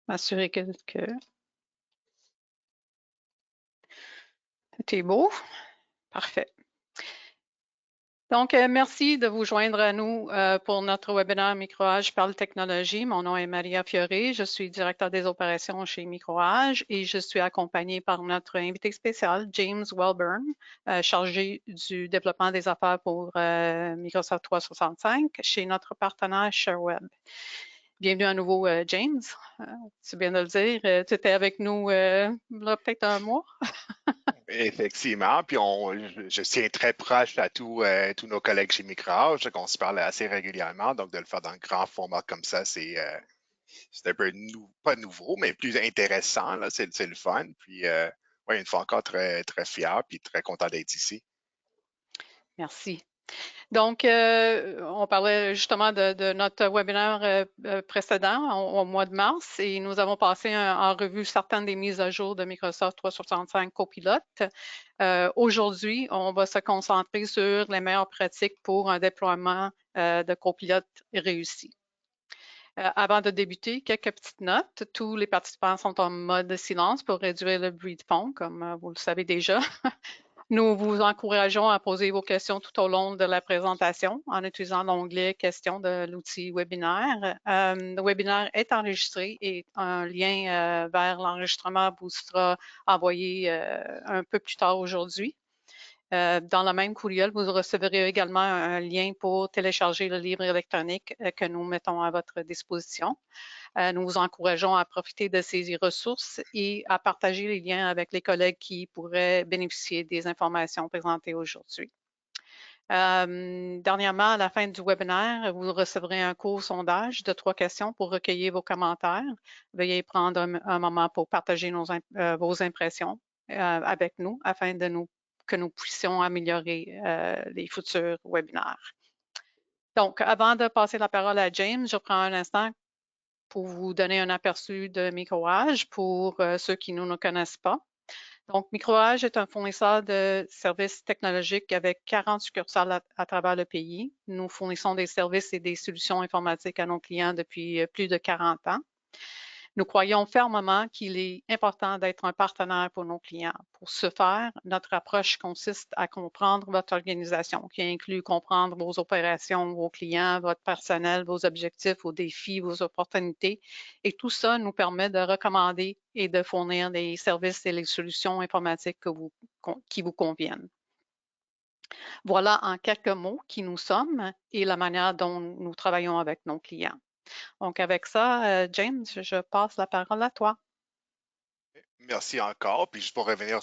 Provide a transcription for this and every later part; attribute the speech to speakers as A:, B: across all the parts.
A: m'assurer que tout est beau. Parfait. Donc, merci de vous joindre à nous pour notre webinaire Microage Parle Technologie. Mon nom est Maria Fioré, je suis directeur des opérations chez Microage et je suis accompagnée par notre invité spécial, James Welburn, chargé du développement des affaires pour Microsoft 365 chez notre partenaire ShareWeb. Bienvenue à nouveau, James. C'est bien de le dire. Tu étais avec nous là, peut-être un mois.
B: Effectivement, puis je tiens très proche à tous nos collègues chez Microage, qu'on se parle assez régulièrement, donc de le faire dans un grand format comme ça, c'est un peu pas nouveau, mais plus intéressant, là, c'est le fun. Puis, ouais, une fois encore, très, très fier, puis très content d'être ici.
A: Merci. Donc, on parlait justement de notre webinaire précédent au mois de mars et nous avons passé en revue certaines des mises à jour de Microsoft 365 Copilot. Aujourd'hui, on va se concentrer sur les meilleures pratiques pour un déploiement de Copilot réussi. Avant de débuter, quelques petites notes. Tous les participants sont en mode silence pour réduire le bruit de fond, comme vous le savez déjà. Nous vous encourageons à poser vos questions tout au long de la présentation en utilisant l'onglet questions de l'outil webinaire. Le webinaire est enregistré et un lien vers l'enregistrement vous sera envoyé un peu plus tard aujourd'hui. Dans le même courriel, vous recevrez également un lien pour télécharger le livre électronique que nous mettons à votre disposition. Nous vous encourageons à profiter de ces ressources et à partager les liens avec les collègues qui pourraient bénéficier des informations présentées aujourd'hui. Dernièrement, à la fin du webinaire, vous recevrez un court sondage de 3 questions pour recueillir vos commentaires. Veuillez prendre un moment pour partager vos impressions avec nous afin que nous puissions améliorer les futurs webinaires. Donc, avant de passer la parole à James, je prends un instant pour vous donner un aperçu de Microage pour ceux qui ne nous connaissent pas. Donc, Microage est un fournisseur de services technologiques avec 40 succursales à travers le pays. Nous fournissons des services et des solutions informatiques à nos clients depuis plus de 40 ans. Nous croyons fermement qu'il est important d'être un partenaire pour nos clients. Pour ce faire, notre approche consiste à comprendre votre organisation, qui inclut comprendre vos opérations, vos clients, votre personnel, vos objectifs, vos défis, vos opportunités. Et tout ça nous permet de recommander et de fournir les services et les solutions informatiques qui vous conviennent. Voilà en quelques mots qui nous sommes et la manière dont nous travaillons avec nos clients. Donc, avec ça, James, je passe la parole à toi.
B: Merci encore. Puis juste pour revenir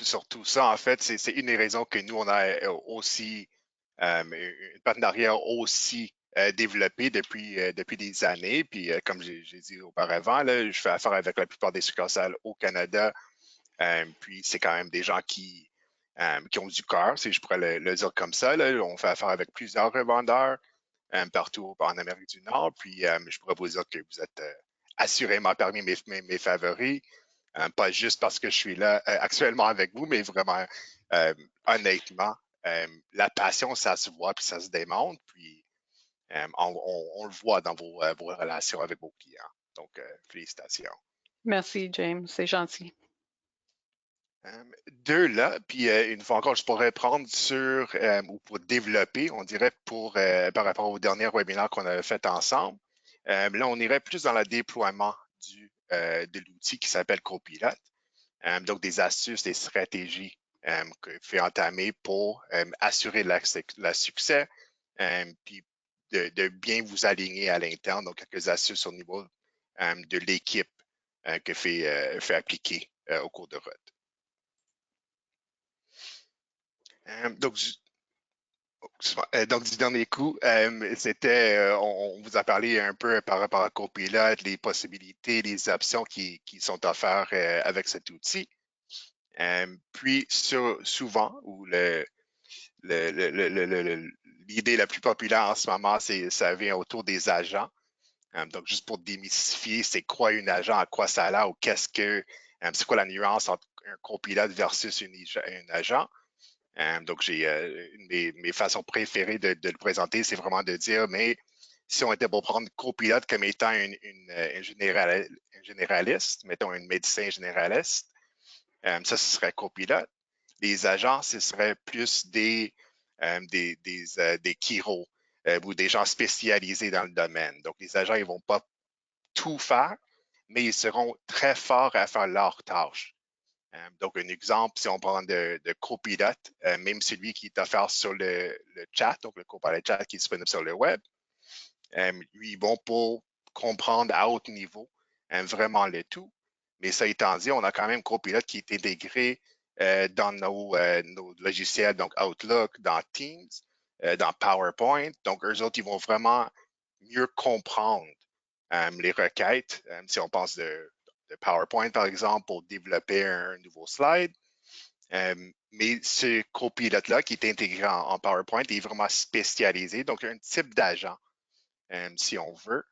B: sur tout ça, en fait, c'est une des raisons que nous, on a aussi une partenariat aussi développé depuis des années. Puis comme j'ai dit auparavant, là, je fais affaire avec la plupart des succursales au Canada. Puis c'est quand même des gens qui ont du cœur, si je pourrais le dire comme ça. Là. On fait affaire avec plusieurs revendeurs partout en Amérique du Nord. Puis je pourrais vous dire que vous êtes assurément parmi mes favoris. Pas juste parce que je suis là actuellement avec vous, mais vraiment, honnêtement, la passion, ça se voit puis ça se démontre. Puis on le voit dans vos relations avec vos clients. Donc, félicitations.
A: Merci, James, c'est gentil.
B: Deux là, puis une fois encore, je pourrais prendre ou pour développer, on dirait par rapport au dernier webinaire qu'on avait fait ensemble. Là, on irait plus dans le déploiement de l'outil qui s'appelle Copilot. Donc, des astuces, des stratégies que fait entamer pour assurer le succès, puis de bien vous aligner à l'interne. Donc, quelques astuces au niveau de l'équipe que fait appliquer au cours de route. Donc, du dernier coup, on vous a parlé un peu par rapport à Copilot, les possibilités, les options qui sont offertes avec cet outil. Puis, souvent, où l'idée la plus populaire en ce moment, ça vient autour des agents. Donc, juste pour démystifier, c'est quoi un agent, à quoi ça a l'air, ou c'est quoi la nuance entre un copilote versus un agent. Donc, j'ai une de mes façons préférées de le présenter, c'est vraiment de dire, mais Si on était pour prendre copilote comme étant un généraliste, mettons un médecin généraliste, ça, ce serait copilote. Les agents, ce serait plus des chiros ou des gens spécialisés dans le domaine. Donc, les agents, ils ne vont pas tout faire, mais ils seront très forts à faire leur tâche. Donc, un exemple, si on prend de copilote, même celui qui est offert sur le chat, donc le copilot chat qui est disponible sur le web, lui, ils vont pour comprendre à haut niveau vraiment le tout. Mais ça étant dit, on a quand même Copilot qui est intégré dans nos logiciels, donc Outlook, dans Teams, dans PowerPoint. Donc, eux autres, ils vont vraiment mieux comprendre les requêtes. Si on pense de PowerPoint, par exemple, pour développer un nouveau slide. Mais ce Copilot-là qui est intégré en PowerPoint est vraiment spécialisé, donc un type d'agent, si on veut.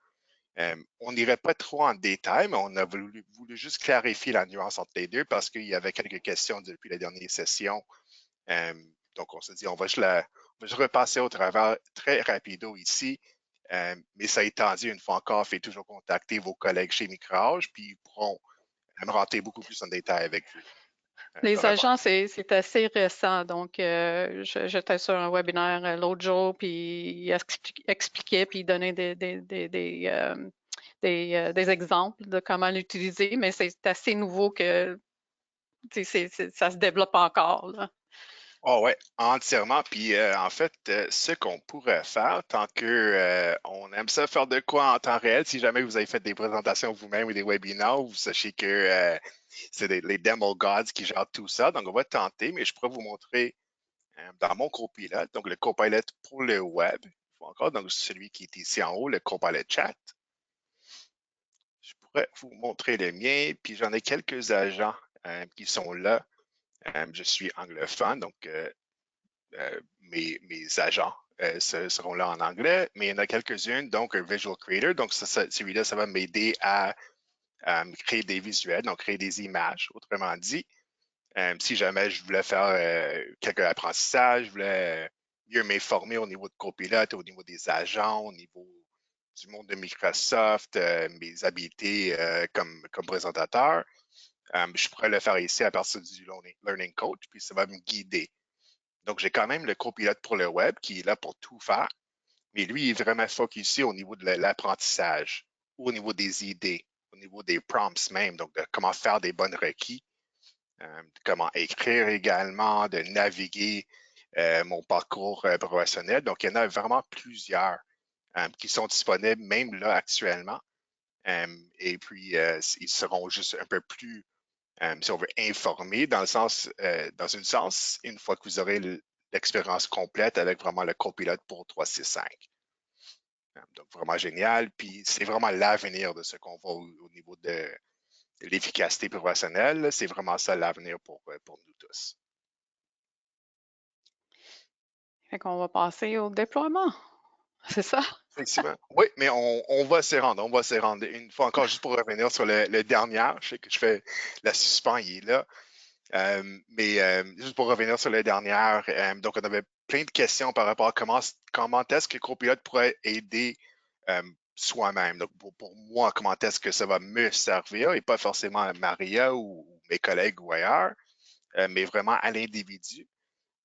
B: On n'irait pas trop en détail, mais on a voulu juste clarifier la nuance entre les deux parce qu'il y avait quelques questions depuis la dernière session. Donc, on s'est dit, on va juste repasser au travers très rapido ici. Mais ça étant dit, une fois encore, faites toujours contacter vos collègues chez Microage, puis ils pourront me rentrer beaucoup plus en détail avec vous.
A: Les
B: dorénavant.
A: agents, c'est assez récent. Donc, j'étais sur un webinaire l'autre jour, puis il expliquait, puis il donnait des exemples de comment l'utiliser, mais c'est assez nouveau que ça se développe encore, là.
B: Oh ouais, entièrement. Puis en fait, ce qu'on pourrait faire, tant que on aime ça faire de quoi en temps réel, si jamais vous avez fait des présentations vous-même ou des webinaires, vous sachez que c'est les demo gods qui gèrent tout ça. Donc, on va tenter, mais je pourrais vous montrer dans mon copilote, donc le copilot pour le web, encore, donc celui qui est ici en haut, le copilot chat. Je pourrais vous montrer le mien, puis j'en ai quelques agents qui sont là. Je suis anglophone, donc mes agents seront là en anglais, mais il y en a quelques-unes, donc un Visual Creator, donc celui-là, ça va m'aider à créer des visuels, donc créer des images, autrement dit. Si jamais je voulais faire quelques apprentissages, je voulais mieux m'informer au niveau de copilote, au niveau des agents, au niveau du monde de Microsoft, mes habiletés comme présentateur, je pourrais le faire ici à partir du Learning Coach, puis ça va me guider. Donc, j'ai quand même le copilote pour le web qui est là pour tout faire, mais lui, il est vraiment focusé au niveau de l'apprentissage, ou au niveau des idées, au niveau des prompts même, donc de comment faire des bonnes requis, de comment écrire également, de naviguer mon parcours professionnel. Donc, il y en a vraiment plusieurs qui sont disponibles même là actuellement. Et puis, ils seront juste un peu plus si on veut informer dans une sens, une fois que vous aurez l'expérience complète avec vraiment le copilote pour 365. Donc, vraiment génial. Puis, c'est vraiment l'avenir de ce qu'on voit au niveau de l'efficacité professionnelle. C'est vraiment ça l'avenir pour nous tous.
A: Fait qu'on va passer au déploiement. C'est ça?
B: Effectivement. Oui, mais on va s'y rendre. On va s'y rendre. Une fois encore, juste pour revenir sur le dernier, je sais que je fais la suspens, il est là. Mais juste pour revenir sur la dernière, donc on avait plein de questions par rapport à comment est-ce que Copilot pourrait aider soi-même. Donc pour moi, comment est-ce que ça va me servir et pas forcément à Maria ou mes collègues ou ailleurs, mais vraiment à l'individu.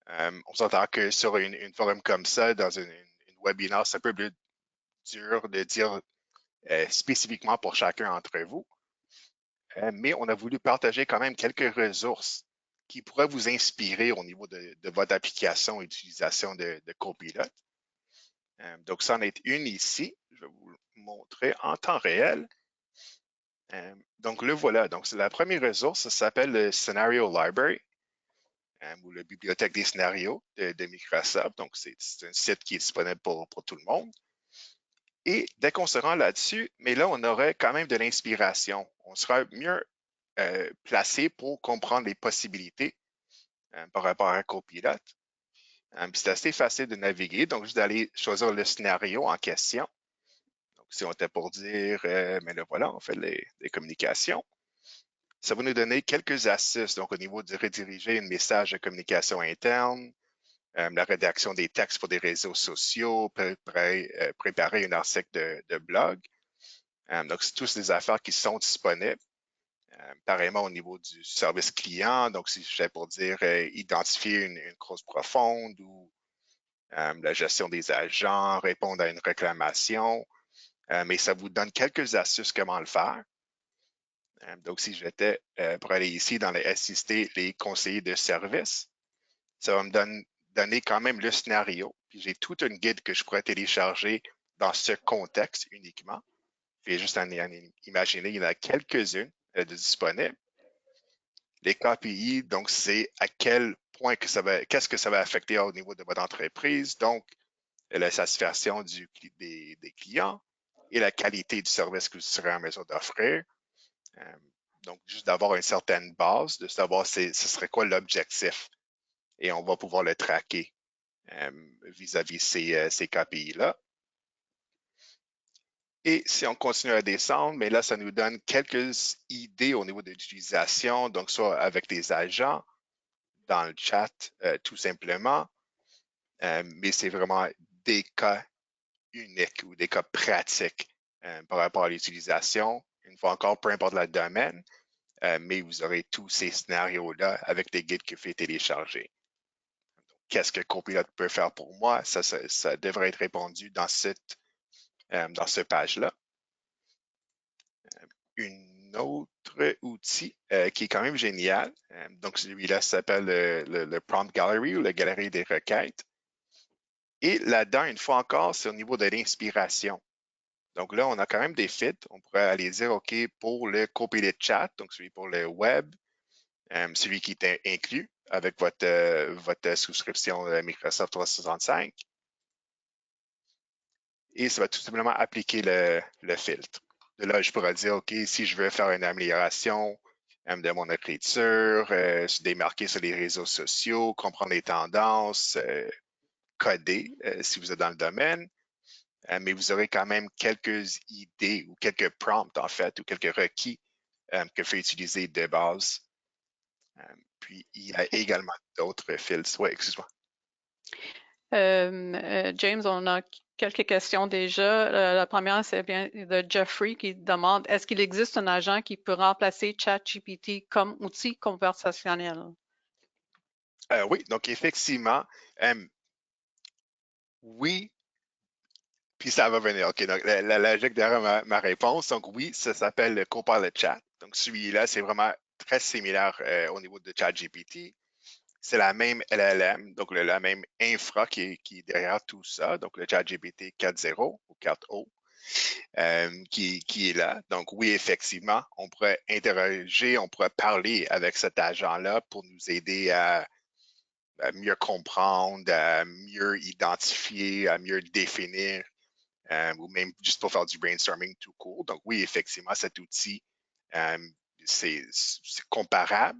B: On s'entend que sur une forum comme ça, dans une webinaire, c'est un peu plus dur de dire spécifiquement pour chacun d'entre vous. Mais on a voulu partager quand même quelques ressources qui pourraient vous inspirer au niveau de votre application et d'utilisation de Copilot. Donc, c'en est une ici. Je vais vous le montrer en temps réel. Donc, le voilà. Donc, c'est la première ressource. Ça s'appelle le Scenario Library ou la bibliothèque des scénarios de Microsoft. Donc, c'est un site qui est disponible pour tout le monde. Et dès qu'on se rend là-dessus, mais là, on aurait quand même de l'inspiration. On sera mieux placé pour comprendre les possibilités par rapport à un copilote. C'est assez facile de naviguer, donc juste d'aller choisir le scénario en question. Donc, si on était pour dire, mais là voilà, on fait les communications. Ça va nous donner quelques astuces, donc au niveau de rediriger un message de communication interne, la rédaction des textes pour des réseaux sociaux, préparer un article de blog. Donc, c'est tous des affaires qui sont disponibles. Pareillement au niveau du service client, donc si j'ai pour dire identifier une cause profonde ou la gestion des agents, répondre à une réclamation, mais ça vous donne quelques astuces comment le faire. Donc, si j'étais pour aller ici dans les SIST, les conseillers de service, ça va me donner quand même le scénario. Puis j'ai toute une guide que je pourrais télécharger dans ce contexte uniquement. Puis juste en imaginer, il y en a quelques-unes de disponibles. Les KPI, donc, c'est à quel point qu'est-ce que ça va affecter au niveau de votre entreprise. Donc, la satisfaction des clients et la qualité du service que vous serez en mesure d'offrir. Donc, juste d'avoir une certaine base, de savoir ce serait quoi l'objectif. Et on va pouvoir le traquer vis-à-vis ces KPI-là. Et si on continue à descendre, mais là, ça nous donne quelques idées au niveau de l'utilisation, donc soit avec des agents, dans le chat, tout simplement, mais c'est vraiment des cas uniques ou des cas pratiques par rapport à l'utilisation. Une fois encore, peu importe le domaine, mais vous aurez tous ces scénarios-là avec des guides que vous pouvez télécharger. Qu'est-ce que Copilot peut faire pour moi? Ça devrait être répondu dans cette page-là. Un autre outil qui est quand même génial, donc celui-là s'appelle le Prompt Gallery ou la galerie des requêtes. Et là-dedans, une fois encore, c'est au niveau de l'inspiration. Donc là, on a quand même des fits. On pourrait aller dire, OK, pour le Copilot Chat, donc celui pour le web, celui qui est inclus avec votre souscription Microsoft 365. Et ça va tout simplement appliquer le filtre. De là, je pourrais dire, OK, si je veux faire une amélioration de mon écriture, se démarquer sur les réseaux sociaux, comprendre les tendances, coder si vous êtes dans le domaine, mais vous aurez quand même quelques idées ou quelques prompts, en fait, ou quelques requis que fait utiliser de base. Puis, il y a également d'autres filtres. Oui, excuse-moi.
A: James, on a quelques questions déjà. La première, c'est bien de Jeffrey qui demande, est-ce qu'il existe un agent qui peut remplacer ChatGPT comme outil conversationnel?
B: Oui, donc effectivement, oui, puis ça va venir. OK, donc la logique derrière ma réponse, donc oui, ça s'appelle le Copilot Chat. Donc celui-là, c'est vraiment très similaire au niveau de ChatGPT. C'est la même LLM, donc la même infra qui est derrière tout ça, donc le ChatGPT 4.0 ou 4.0 qui est là. Donc oui, effectivement, on pourrait interroger, on pourrait parler avec cet agent-là pour nous aider à mieux comprendre, à mieux identifier, à mieux définir, ou même juste pour faire du brainstorming tout court. Donc oui, effectivement, cet outil, c'est comparable.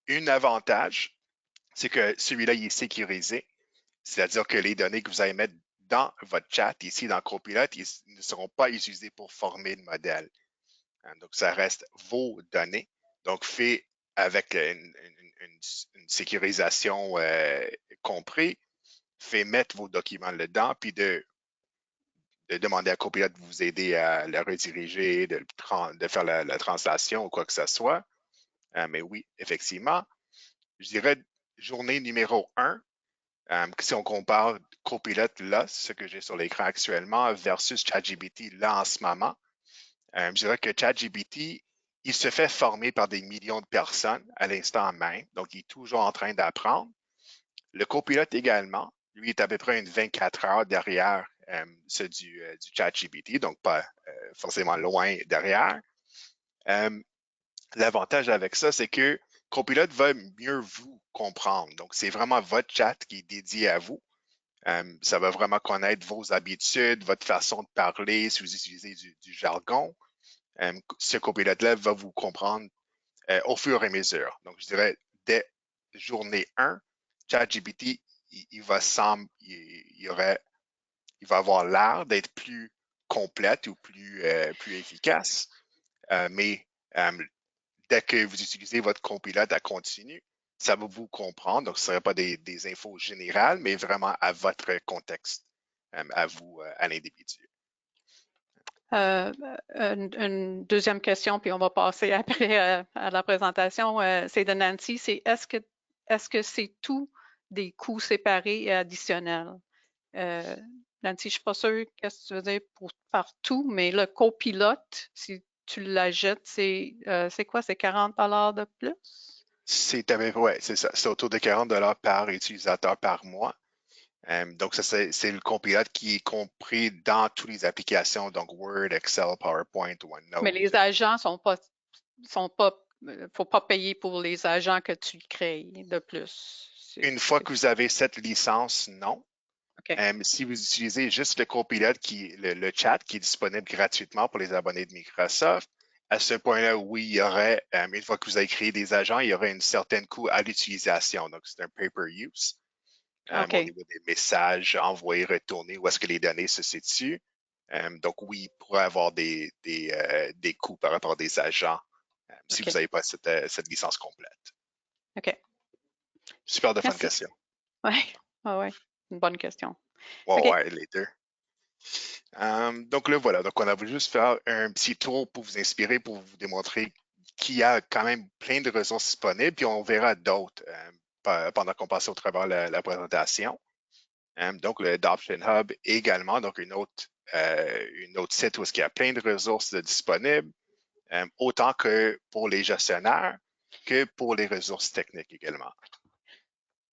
B: Un avantage, c'est que celui-là, il est sécurisé. C'est-à-dire que les données que vous allez mettre dans votre chat, ici dans Copilot, ils ne seront pas utilisés pour former le modèle. Donc, ça reste vos données. Donc, fait avec une sécurisation compris, fait mettre vos documents dedans, puis de demander à Copilot de vous aider à le rediriger, de faire la translation ou quoi que ce soit. Mais oui, effectivement, je dirais journée numéro 1, si on compare Copilot là, ce que j'ai sur l'écran actuellement, versus ChatGPT là en ce moment, je dirais que ChatGPT, il se fait former par des millions de personnes à l'instant même, donc il est toujours en train d'apprendre. Le Copilot également, lui, est à peu près une 24 heures derrière ceux du ChatGPT, donc pas forcément loin derrière. L'avantage avec ça, c'est que Copilot va mieux vous comprendre. Donc, c'est vraiment votre chat qui est dédié à vous. Ça va vraiment connaître vos habitudes, votre façon de parler, si vous utilisez du jargon. Ce Copilot-là va vous comprendre au fur et à mesure. Donc, je dirais, dès journée 1, ChatGPT, il va avoir l'air d'être plus complète ou plus efficace. Mais dès que vous utilisez votre copilote à continu, ça va vous comprendre. Donc, ce ne serait pas des infos générales, mais vraiment à votre contexte, à vous, à l'individu.
A: Une deuxième question, puis on va passer après à la présentation. C'est de Nancy. C'est est-ce que c'est tout des coûts séparés et additionnels? Nancy, je ne suis pas sûre qu'est-ce que tu veux dire par tout, mais le copilote, si tu l'achètes, c'est quoi? C'est 40 de plus?
B: Ouais, c'est ça. C'est autour de 40 par utilisateur par mois. Donc, ça, c'est le copilote qui est compris dans toutes les applications, donc Word, Excel, PowerPoint,
A: Mais
B: OneNote.
A: les agents faut pas payer pour les agents que tu crées de plus.
B: Une fois que vous avez cette licence, non.
A: OK.
B: Si vous utilisez juste le copilote, le chat qui est disponible gratuitement pour les abonnés de Microsoft, à ce point-là, oui, il y aurait, une fois que vous avez créé des agents, il y aurait un certain coût à l'utilisation. Donc, c'est un pay-per-use. Au
A: OK.
B: niveau des messages envoyés, retournés, où est-ce que les données se situent. Donc, oui, il pourrait y avoir des coûts par rapport à des agents si vous
A: OK.
B: n'avez pas cette licence complète.
A: OK.
B: Super de fun
A: Merci.
B: question.
A: Oui, ouais. Une bonne question.
B: Ouais,
A: OK.
B: ouais, les deux. Donc là, voilà. Donc, on a voulu juste faire un petit tour pour vous inspirer, pour vous démontrer qu'il y a quand même plein de ressources disponibles, puis on verra d'autres pendant qu'on passe au travers la présentation. Donc, le Adoption Hub également, donc une autre site où il y a plein de ressources disponibles, autant que pour les gestionnaires que pour les ressources techniques également.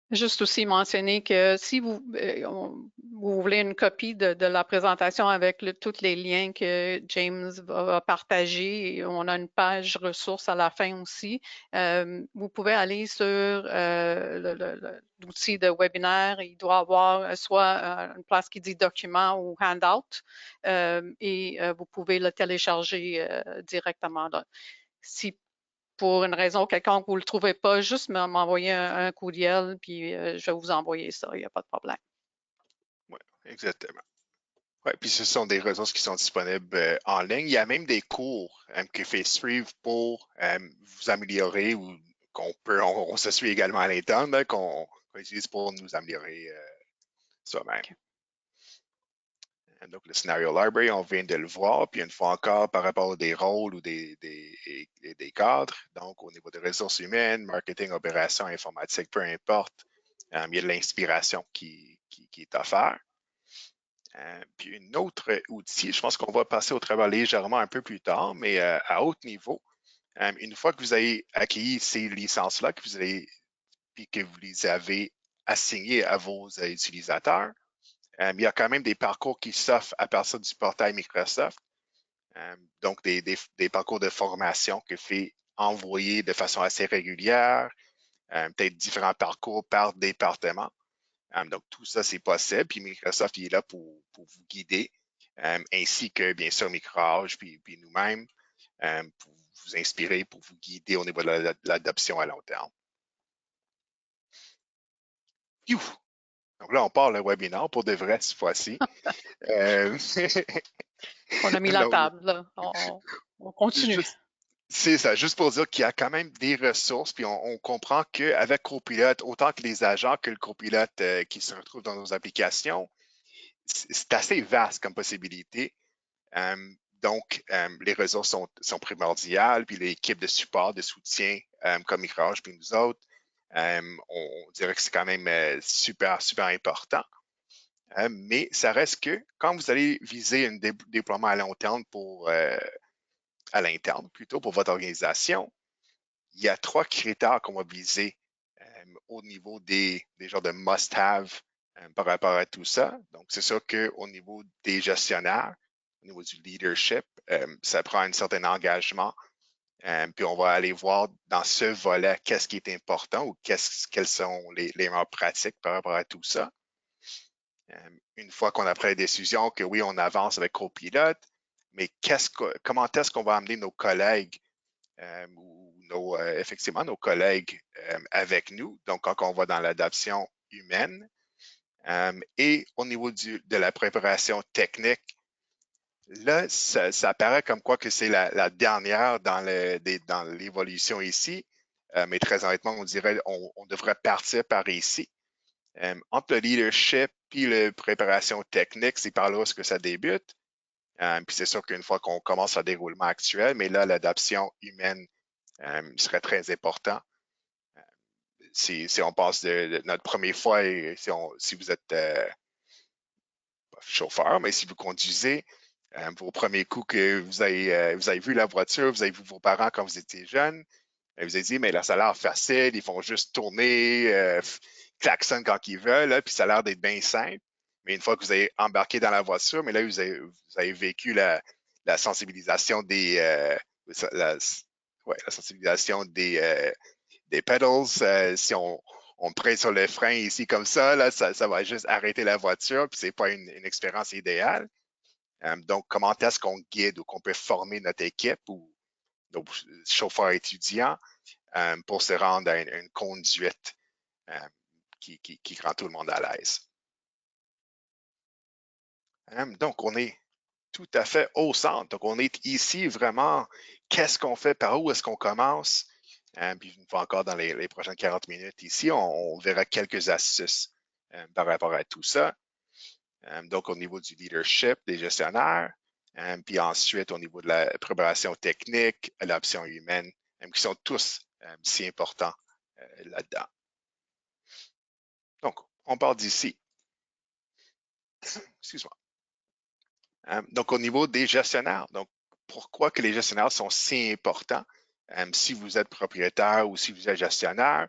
A: Juste aussi mentionner que si vous voulez une copie de la présentation avec tous les liens que James va partager, on a une page ressources à la fin aussi. Vous pouvez aller sur l'outil de webinaire. Il doit avoir soit une place qui dit document ou handout et vous pouvez le télécharger directement là. Si pour une raison quelconque, vous ne le trouvez pas, juste m'envoyer un courriel, puis je vais vous envoyer ça, il n'y a pas de problème.
B: Oui, exactement. Ouais, puis ce sont des ressources qui sont disponibles en ligne. Il y a même des cours que fait suivre pour vous améliorer ou on se suit également à l'interne, qu'on utilise pour nous améliorer soi-même.
A: Okay.
B: Donc, le Scenario Library, on vient de le voir. Puis, une fois encore, par rapport à des rôles ou des cadres, donc au niveau des ressources humaines, marketing, opérations, informatique, peu importe, il y a de l'inspiration qui est offerte. Puis, un autre outil, je pense qu'on va passer au travers légèrement un peu plus tard, mais à haut niveau, une fois que vous avez acquis ces licences-là, puis que vous les avez assignées à vos utilisateurs, il y a quand même des parcours qui s'offrent à partir du portail Microsoft. Donc, des parcours de formation que fait envoyer de façon assez régulière, peut-être différents parcours par département. Donc, tout ça, c'est possible. Puis Microsoft, il est là pour vous guider, ainsi que, bien sûr, Microage, puis nous-mêmes, pour vous inspirer, pour vous guider au niveau de l'adoption à long terme. Donc là, on part le webinaire pour de vrai cette fois-ci.
A: On a mis la
B: Donc,
A: table, là. On continue.
B: c'est ça, juste pour dire qu'il y a quand même des ressources, puis on comprend qu'avec Copilote, autant que les agents que le copilote qui se retrouve dans nos applications, c'est assez vaste comme possibilité. Donc, les ressources sont primordiales, puis l'équipe de support, de soutien, comme Microage, puis nous autres, on dirait que c'est quand même super, super important. Mais ça reste que quand vous allez viser un déploiement à long terme à l'interne, plutôt pour votre organisation, il y a 3 critères qu'on va viser au niveau des genres de must-have par rapport à tout ça. Donc, c'est sûr qu'au niveau des gestionnaires, au niveau du leadership, ça prend un certain engagement. Puis on va aller voir dans ce volet qu'est-ce qui est important ou quelles sont les meilleures pratiques par rapport à tout ça. Une fois qu'on a pris la décision que oui, on avance avec Copilote, mais comment est-ce qu'on va amener nos collègues ou effectivement nos collègues avec nous, donc quand on va dans l'adoption humaine. Et au niveau de la préparation technique, là, ça paraît comme quoi que c'est la dernière dans l'évolution ici. mais très honnêtement, on dirait on devrait partir par ici. Entre le leadership puis la préparation technique, c'est par là où est-ce que ça débute. Puis c'est sûr qu'une fois qu'on commence le déroulement actuel, mais là, l'adoption humaine serait très important. Si on passe de notre première fois, et si vous êtes pas chauffeur, mais si vous conduisez, vos premiers coups que vous avez vu la voiture, vous avez vu vos parents quand vous étiez jeune, vous avez dit, mais là, ça a l'air facile, ils font juste tourner, klaxonnent quand ils veulent, là, puis ça a l'air d'être bien simple. Mais une fois que vous avez embarqué dans la voiture, mais là, vous avez vécu la sensibilisation la sensibilisation des pedals. Si on presse sur le frein ici comme ça, là, ça va juste arrêter la voiture, puis c'est pas une expérience idéale. Donc, comment est-ce qu'on guide ou qu'on peut former notre équipe ou nos chauffeurs étudiants pour se rendre à une conduite qui rend tout le monde à l'aise. Donc, on est tout à fait au centre. Donc, on est ici vraiment, qu'est-ce qu'on fait, par où est-ce qu'on commence? Puis une fois encore dans les prochaines 40 minutes ici, on verra quelques astuces par rapport à tout ça. Donc, au niveau du leadership des gestionnaires, puis ensuite au niveau de la préparation technique, l'option humaine, qui sont tous si importants là-dedans. Donc, on part d'ici. Excuse-moi. Donc, au niveau des gestionnaires, donc pourquoi que les gestionnaires sont si importants? Si vous êtes propriétaire ou si vous êtes gestionnaire,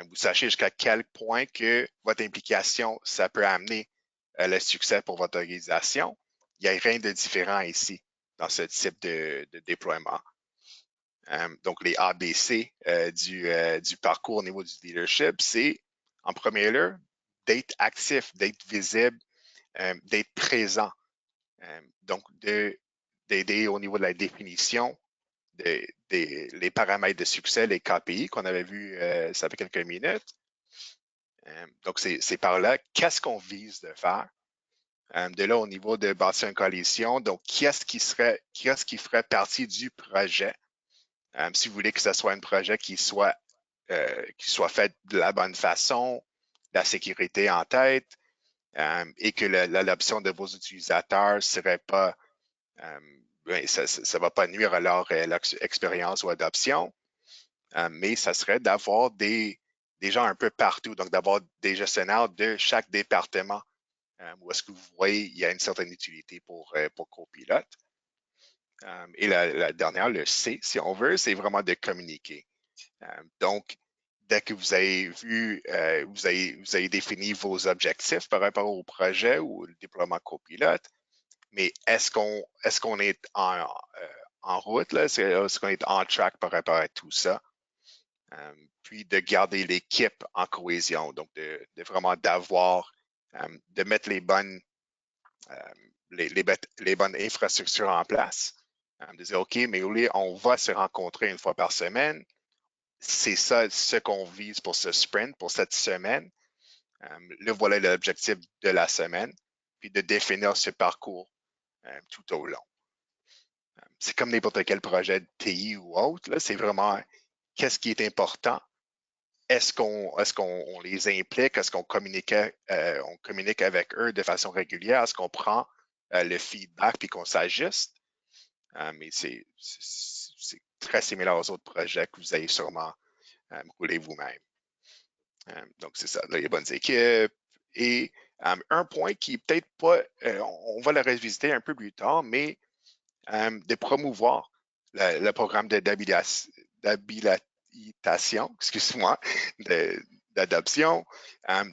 B: vous sachez jusqu'à quel point que votre implication, ça peut amener le succès pour votre organisation. Il n'y a rien de différent ici dans ce type de déploiement. Donc, les ABC du parcours au niveau du leadership, c'est en premier lieu d'être actif, d'être visible, d'être présent. Donc, d'aider au niveau de la définition les paramètres de succès, les KPI qu'on avait vu ça fait quelques minutes. Donc, c'est par là, qu'est-ce qu'on vise de faire? De là, au niveau de bâtir une coalition, donc, qui est-ce qui ferait partie du projet? Si vous voulez que ce soit un projet qui soit fait de la bonne façon, la sécurité en tête, et que l'adoption de vos utilisateurs ne serait pas, ça ne va pas nuire à leur expérience ou adoption, mais ça serait d'avoir des gens un peu partout, donc d'avoir des gestionnaires de chaque département où est-ce que vous voyez il y a une certaine utilité pour copilote. Et la dernière, le C, si on veut, c'est vraiment de communiquer. Donc, dès que vous avez vu, vous avez défini vos objectifs par rapport au projet ou le déploiement copilote, mais est-ce qu'on est en route, là? Est-ce qu'on est en track par rapport à tout ça? Puis de garder l'équipe en cohésion, donc de vraiment de mettre les bonnes infrastructures en place. De dire, OK, mais on va se rencontrer une fois par semaine. C'est ça ce qu'on vise pour ce sprint, pour cette semaine. Là, voilà l'objectif de la semaine, puis de définir ce parcours tout au long. C'est comme n'importe quel projet de TI ou autre. C'est vraiment qu'est-ce qui est important. Est-ce qu'on les implique? Est-ce qu'on communique avec eux de façon régulière? Est-ce qu'on prend le feedback puis qu'on s'ajuste? Mais c'est très similaire aux autres projets que vous avez sûrement roulé vous-même. Donc, c'est ça, là, les bonnes équipes. Et un point qui est peut-être pas, on va le revisiter un peu plus tard, mais de promouvoir le programme d'habilitation, excuse-moi, d'adoption.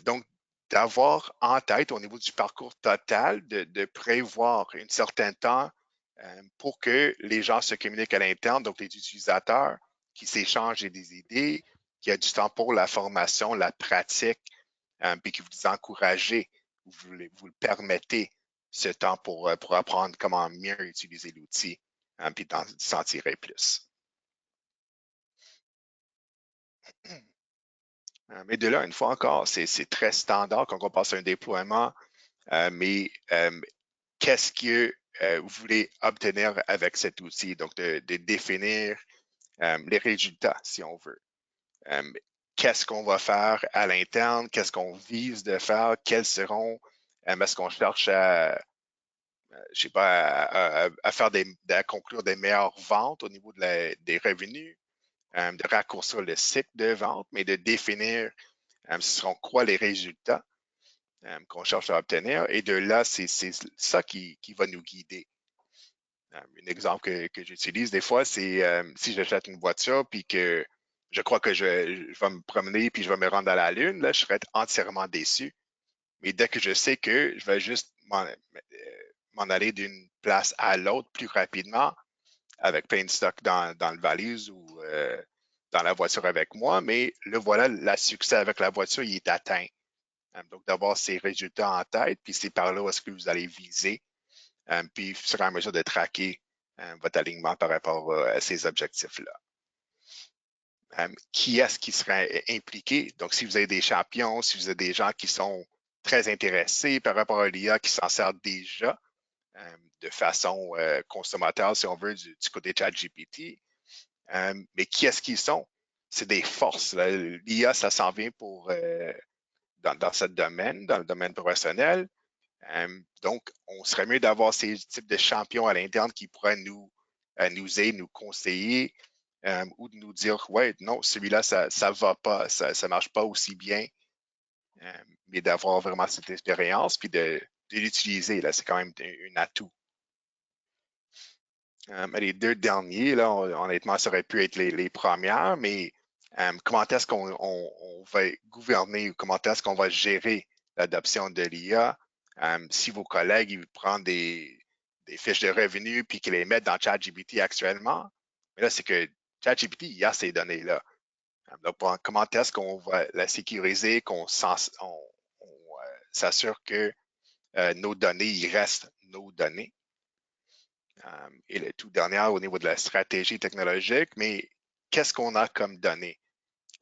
B: Donc, d'avoir en tête au niveau du parcours total, de prévoir un certain temps pour que les gens se communiquent à l'interne, donc les utilisateurs qui s'échangent des idées, qui a du temps pour la formation, la pratique, puis que vous encouragez, vous le permettez ce temps pour apprendre comment mieux utiliser l'outil, puis s'en tirer plus. Mais de là, une fois encore, c'est très standard quand on passe à un déploiement, mais qu'est-ce que vous voulez obtenir avec cet outil? Donc, de définir les résultats, si on veut. qu'est-ce qu'on va faire à l'interne, qu'est-ce qu'on vise de faire, quels seront, est-ce qu'on cherche à, je sais pas, à faire à conclure des meilleures ventes au niveau des revenus, de raccourcir le cycle de vente, mais de définir ce seront quoi les résultats qu'on cherche à obtenir. Et de là, c'est ça qui va nous guider. Un exemple que j'utilise des fois, c'est si j'achète une voiture puis que je crois que je vais me promener puis je vais me rendre à la Lune, là, je serais entièrement déçu. Mais dès que je sais que je vais juste m'en aller d'une place à l'autre plus rapidement avec plein de stock dans le valise ou dans la voiture avec moi, mais le voilà, le succès avec la voiture, il est atteint. Donc, d'avoir ces résultats en tête, puis c'est par là où est-ce que vous allez viser, puis vous serez en mesure de traquer votre alignement par rapport à ces objectifs-là. Qui est-ce qui serait impliqué? Donc, si vous avez des champions, si vous avez des gens qui sont très intéressés par rapport à l'IA, qui s'en servent déjà de façon consommateur, si on veut, du côté ChatGPT, mais qui est-ce qu'ils sont? C'est des forces. L'IA, ça s'en vient pour dans ce domaine, dans le domaine professionnel. Donc, on serait mieux d'avoir ces types de champions à l'interne qui pourraient nous aider, nous conseiller ou de nous dire, ouais, non, celui-là, ça ne va pas, ça ne marche pas aussi bien, mais d'avoir vraiment cette expérience puis de l'utiliser, là, c'est quand même un atout. Les deux derniers, là, honnêtement, ça aurait pu être les premières, mais comment est-ce qu'on va gouverner ou comment est-ce qu'on va gérer l'adoption de l'IA? Si vos collègues ils prennent des fiches de revenus puis qu'ils les mettent dans ChatGPT actuellement, mais là, c'est que ChatGPT, il y a ces données-là. Donc, comment est-ce qu'on va la sécuriser, qu'on s'assure que nos données, ils restent nos données? Et le tout dernier au niveau de la stratégie technologique, mais qu'est-ce qu'on a comme données?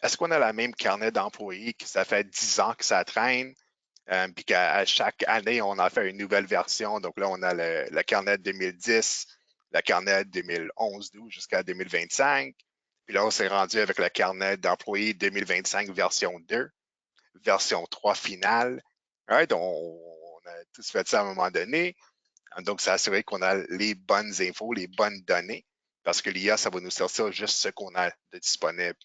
B: Est-ce qu'on a la même carnet d'employés que ça fait 10 ans que ça traîne, puis qu'à chaque année, on en fait une nouvelle version? Donc là, on a le carnet 2010, le carnet 2011-12 jusqu'à 2025. Puis là, on s'est rendu avec le carnet d'employés 2025 version 2, version 3 finale. Right? On a tous fait ça à un moment donné. Donc, s'assurer qu'on a les bonnes infos, les bonnes données, parce que l'IA, ça va nous sortir juste ce qu'on a de disponible.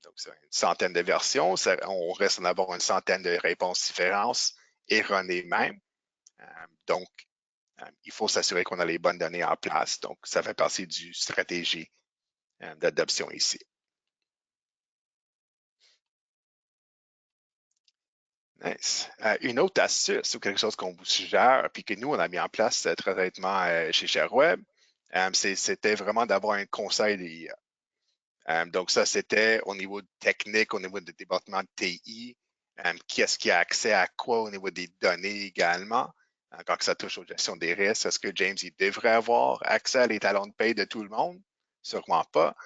B: Donc, c'est une centaine de versions. On reste en avoir une centaine de réponses différentes, erronées même. Donc, il faut s'assurer qu'on a les bonnes données en place. Donc, ça fait partie du stratégie d'adoption ici. Nice. Une autre astuce ou quelque chose qu'on vous suggère, puis que nous, on a mis en place très honnêtement chez ShareWeb, c'était vraiment d'avoir un conseil d'IA. Donc, ça, c'était au niveau technique, au niveau du département de TI, qui est-ce qui a accès à quoi au niveau des données également. Quand ça touche aux gestions des risques, est-ce que James il devrait avoir accès à les talons de paye de tout le monde? Sûrement pas.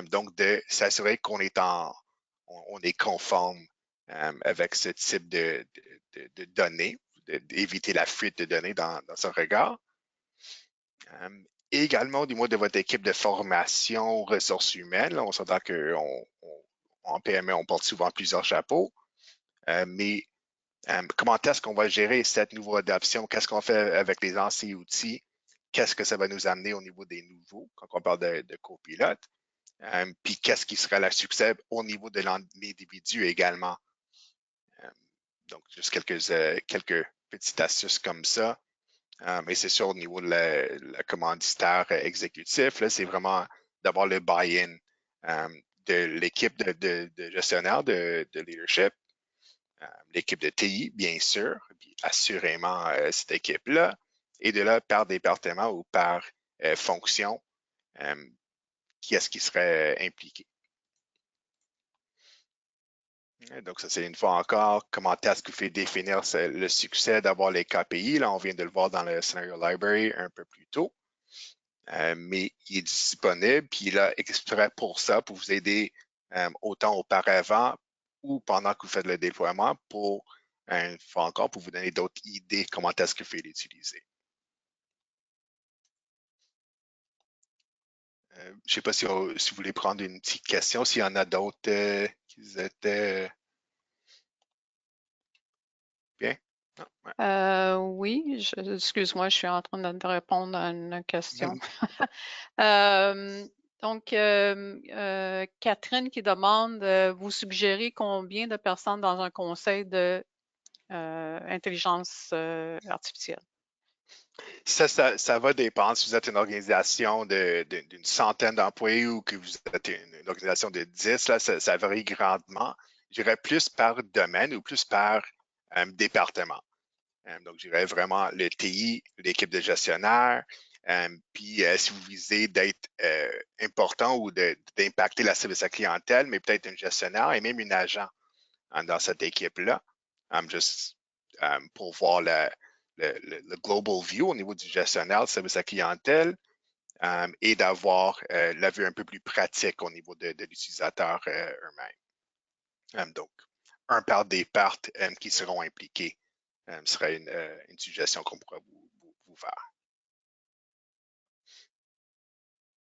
B: Donc, de s'assurer qu'on est on est conforme avec ce type de données, d'éviter la fuite de données dans son regard. Également, du moins de votre équipe de formation ressources humaines, là, on s'entend qu'en PME, on porte souvent plusieurs chapeaux, mais comment est-ce qu'on va gérer cette nouvelle adoption? Qu'est-ce qu'on fait avec les anciens outils? Qu'est-ce que ça va nous amener au niveau des nouveaux quand on parle de copilote? Puis qu'est-ce qui sera le succès au niveau de l'individu également? Donc, juste quelques petites astuces comme ça. Mais c'est sûr, au niveau de la commanditaire exécutif, c'est vraiment d'avoir le buy-in de l'équipe de gestionnaire de leadership, l'équipe de TI, bien sûr, puis assurément cette équipe-là, et de là, par département ou par fonction, qui est-ce qui serait impliqué. Donc, ça, c'est une fois encore, comment est-ce que vous faites définir le succès d'avoir les KPI? Là, on vient de le voir dans le Scenario Library un peu plus tôt. Mais il est disponible, puis il est exprès pour ça, pour vous aider autant auparavant ou pendant que vous faites le déploiement pour, une fois encore, pour vous donner d'autres idées comment est-ce que vous faites l'utiliser. Je ne sais pas si vous voulez prendre une petite question, s'il y en a d'autres qui étaient bien. Non, ouais.
A: Oui, excuse-moi, je suis en train de répondre à une question. Donc, Catherine qui demande, vous suggérez combien de personnes dans un conseil de intelligence artificielle?
B: Ça va dépendre si vous êtes une organisation d'une centaine d'employés ou que vous êtes une organisation de 10, là, ça varie grandement. Je dirais plus par domaine ou plus par département. Donc, je dirais vraiment le TI, l'équipe de gestionnaire. Puis, si vous visez d'être important ou d'impacter la service à clientèle, mais peut-être un gestionnaire et même un agent dans cette équipe-là, juste pour voir le global view au niveau du gestionnaire, le service à clientèle, et d'avoir la vue un peu plus pratique au niveau de l'utilisateur eux-mêmes. Donc, un par des parts qui seront impliqués serait une suggestion qu'on pourrait vous faire.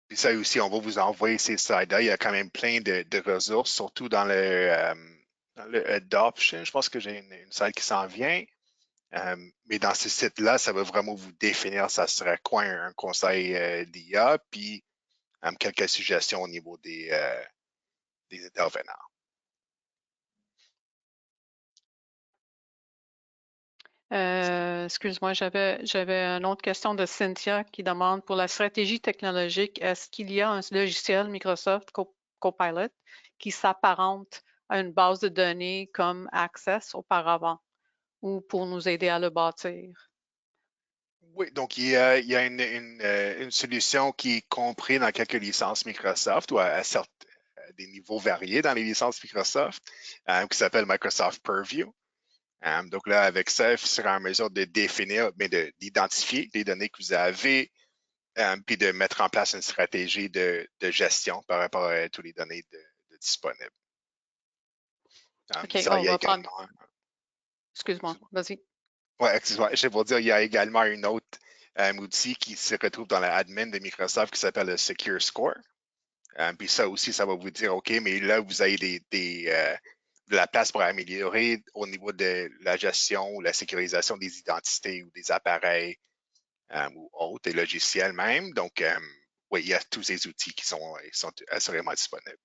B: Puis ça aussi, on va vous envoyer ces slides-là. Il y a quand même plein de ressources, surtout dans le adoption. Je pense que j'ai une slide qui s'en vient. Mais dans ce site-là, ça va vraiment vous définir ça serait quoi un conseil d'IA, puis quelques suggestions au niveau des intervenants.
A: Excuse-moi, j'avais une autre question de Cynthia qui demande pour la stratégie technologique, est-ce qu'il y a un logiciel Microsoft Copilot qui s'apparente à une base de données comme Access auparavant ou pour nous aider à le bâtir?
B: Oui, donc il y a une solution qui est comprise dans quelques licences Microsoft ou à des niveaux variés dans les licences Microsoft qui s'appelle Microsoft Purview. Donc là, avec ça, vous serez en mesure de définir, mais d'identifier les données que vous avez, puis de mettre en place une stratégie de gestion par rapport à toutes les données disponibles.
A: OK,
B: Ça, il
A: on
B: y a
A: va prendre.
B: également.
A: Excuse-moi, vas-y.
B: Ouais, excuse-moi, je vais vous dire, il y a également un autre outil qui se retrouve dans la admin de Microsoft qui s'appelle le Secure Score. Puis ça aussi, ça va vous dire, OK, mais là, vous avez de la place pour améliorer au niveau de la gestion ou la sécurisation des identités ou des appareils ou autres, des logiciels même. Donc, oui, il y a tous ces outils qui sont assurément disponibles.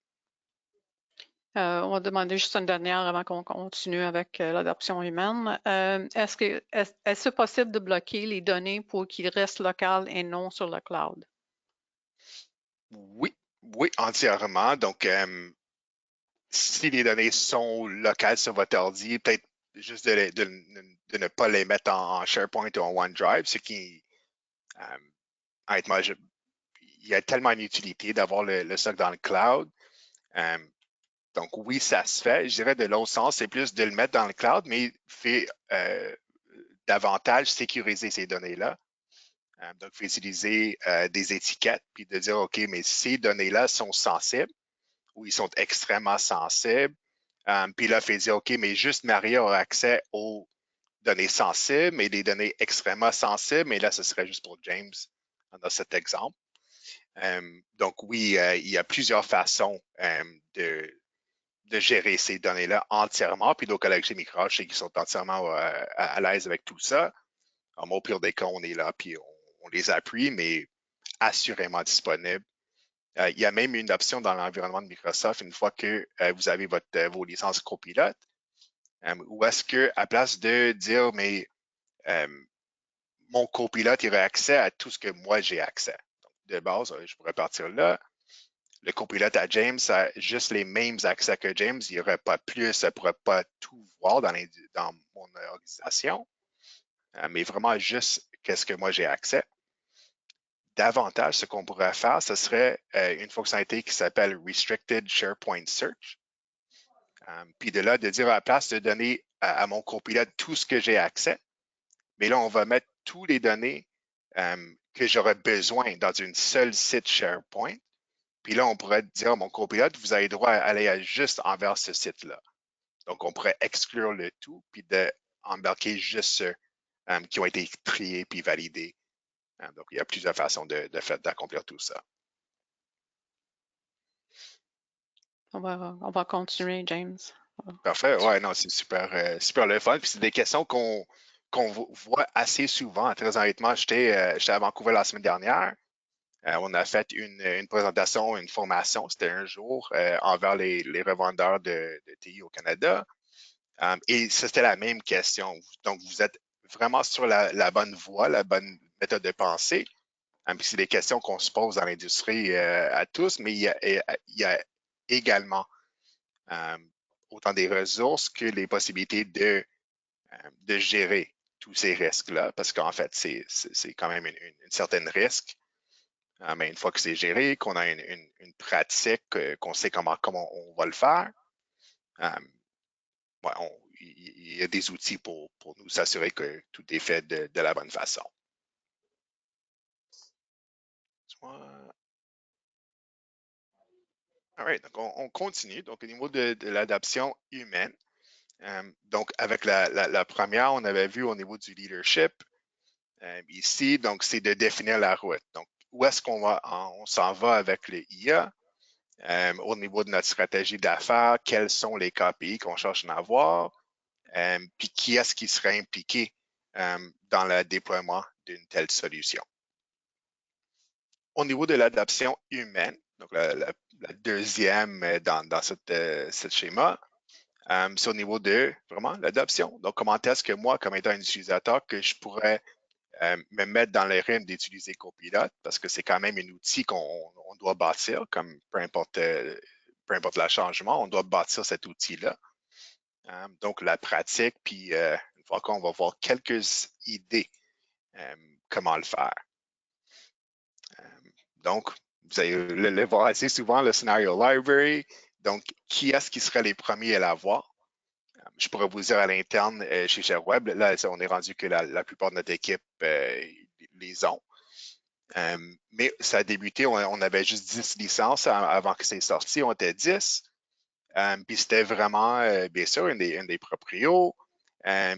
A: On va demander juste une dernière avant qu'on continue avec l'adoption humaine. Est-ce possible de bloquer les données pour qu'ils restent locales et non sur le cloud?
B: Oui, oui, entièrement. Donc, si les données sont locales sur votre ordi, peut-être juste de ne pas les mettre en SharePoint ou en OneDrive, ce qui, honnêtement, il y a tellement une utilité d'avoir le stock dans le cloud. Donc, oui, ça se fait. Je dirais de l'autre sens, c'est plus de le mettre dans le cloud, mais fait davantage sécuriser ces données-là. Donc, il faut utiliser des étiquettes, puis de dire, OK, mais ces données-là sont sensibles ou ils sont extrêmement sensibles. Puis là, il faut dire, OK, mais juste Maria aura accès aux données sensibles et des données extrêmement sensibles, mais là, ce serait juste pour James dans cet exemple. Donc, oui, il y a plusieurs façons de gérer ces données-là entièrement. Puis nos collègues chez Microsoft, je sais qu'ils sont entièrement à l'aise avec tout ça. Au pire des cas, on est là, puis on les appuie, mais assurément disponible. Il y a même une option dans l'environnement de Microsoft, une fois que vous avez vos licences copilotes, où est-ce que, à place de dire, mais mon copilote, il aurait accès à tout ce que moi j'ai accès. Donc, de base, je pourrais partir là. Le copilote à James a juste les mêmes accès que James. Il n'y aurait pas plus, il ne pourrait pas tout voir dans mon organisation, mais vraiment juste qu'est-ce que moi j'ai accès. Davantage, ce qu'on pourrait faire, ce serait une fonctionnalité qui s'appelle Restricted SharePoint Search. Puis de là, de dire à la place de donner à mon copilote tout ce que j'ai accès, mais là, on va mettre toutes les données que j'aurais besoin dans une seule site SharePoint. Puis là, on pourrait dire à mon copilote, vous avez droit à aller juste envers ce site-là. Donc, on pourrait exclure le tout, puis d'embarquer juste ceux qui ont été triés puis validés. Donc, il y a plusieurs façons d'accomplir tout ça.
A: On va continuer, James.
B: Parfait. Ouais, non, c'est super, super le fun. Puis c'est des questions qu'on voit assez souvent. Très honnêtement, j'étais à Vancouver la semaine dernière. On a fait une présentation, une formation, c'était un jour, envers les revendeurs de TI au Canada. Et c'était la même question. Donc, vous êtes vraiment sur la bonne voie, la bonne méthode de pensée. Puis c'est des questions qu'on se pose dans l'industrie à tous, mais il y a également euh, autant des ressources que les possibilités de gérer tous ces risques-là, parce qu'en fait, c'est quand même une certaine risque. Mais une fois que c'est géré, qu'on a une pratique, qu'on sait comment on va le faire, ouais, il y a des outils pour nous s'assurer que tout est fait de la bonne façon. All right, donc on continue. Donc, au niveau de l'adaptation humaine, donc avec la première, on avait vu au niveau du leadership. Ici, donc, c'est de définir la route. Donc, où est-ce qu'on va, on s'en va avec le IA? Au niveau de notre stratégie d'affaires, quels sont les KPI qu'on cherche à avoir? Puis qui est-ce qui serait impliqué dans le déploiement d'une telle solution? Au niveau de l'adoption humaine, donc la deuxième dans ce schéma, c'est au niveau de vraiment l'adoption. Donc, comment est-ce que moi, comme étant un utilisateur, que je pourrais me mettre dans les rênes d'utiliser Copilot, parce que c'est quand même un outil qu'on doit bâtir, comme peu importe le changement, on doit bâtir cet outil-là. Donc, la pratique, puis une fois qu'on va voir quelques idées comment le faire. Donc, vous allez le voir assez souvent, le scénario library. Donc, qui est-ce qui serait les premiers à l'avoir? Je pourrais vous dire à l'interne chez ShareWeb, là, on est rendu que la plupart de notre équipe les ont. Mais ça a débuté, on avait juste 10 licences avant que c'est sorti, on était 10. Puis c'était vraiment, bien sûr, un des proprios.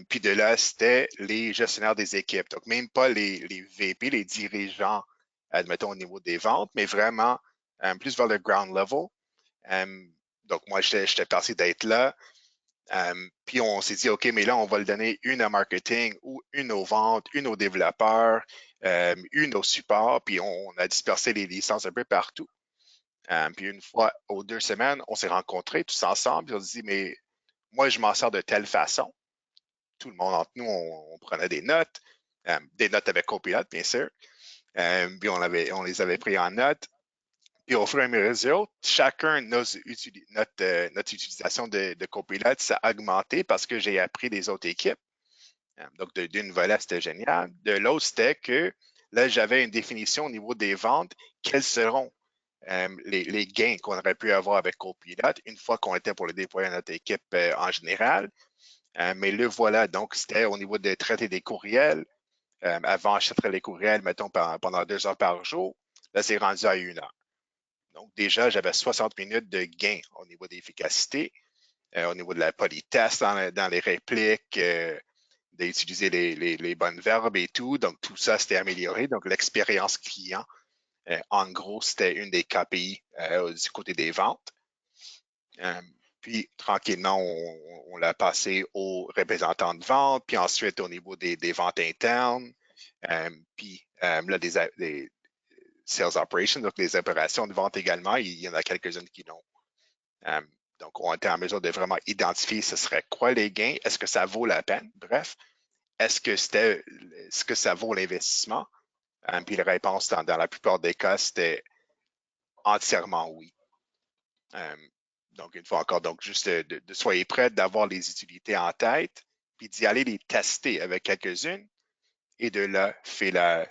B: Puis de là, c'était les gestionnaires des équipes. Donc, même pas les VP, les dirigeants, admettons, au niveau des ventes, mais vraiment plus vers le ground level. Donc, moi, j'étais parti d'être là. Puis on s'est dit, OK, mais là, on va le donner une à marketing ou une aux ventes, une aux développeurs, une au support, puis on a dispersé les licences un peu partout. Puis une fois aux 2 semaines, on s'est rencontrés tous ensemble, puis on s'est dit, mais moi, je m'en sors de telle façon. Tout le monde entre nous, on prenait des notes avec Copilot, bien sûr. Puis on les avait pris en note. Puis au fur et à mesure, chacun notre utilisation de Copilot s'est augmenté parce que j'ai appris des autres équipes. Donc, d'une volette, c'était génial. De l'autre, c'était que là, j'avais une définition au niveau des ventes. Quels seront les gains qu'on aurait pu avoir avec Copilot une fois qu'on était pour le déployer à notre équipe en général? Mais le voilà, donc c'était au niveau de traiter des courriels. Avant, je traitais les courriels, mettons, pendant 2 heures par jour. Là, c'est rendu à 1 heure. Donc, déjà, j'avais 60 minutes de gain au niveau d'efficacité, au niveau de la politesse dans les répliques, d'utiliser les bonnes verbes et tout. Donc, tout ça, c'était amélioré. Donc, l'expérience client, en gros, c'était une des KPI du côté des ventes. Puis, tranquillement, on l'a passé aux représentants de vente, puis ensuite au niveau des ventes internes, puis là, des sales operations, donc les opérations de vente également, il y en a quelques-unes qui l'ont. Donc, on était en mesure de vraiment identifier ce serait quoi les gains, est-ce que ça vaut la peine, bref, est-ce que ça vaut l'investissement? Puis la réponse, dans la plupart des cas, c'était entièrement oui. Donc, une fois encore, donc juste de soyez prêts d'avoir les utilités en tête, puis d'y aller les tester avec quelques-unes, et de là,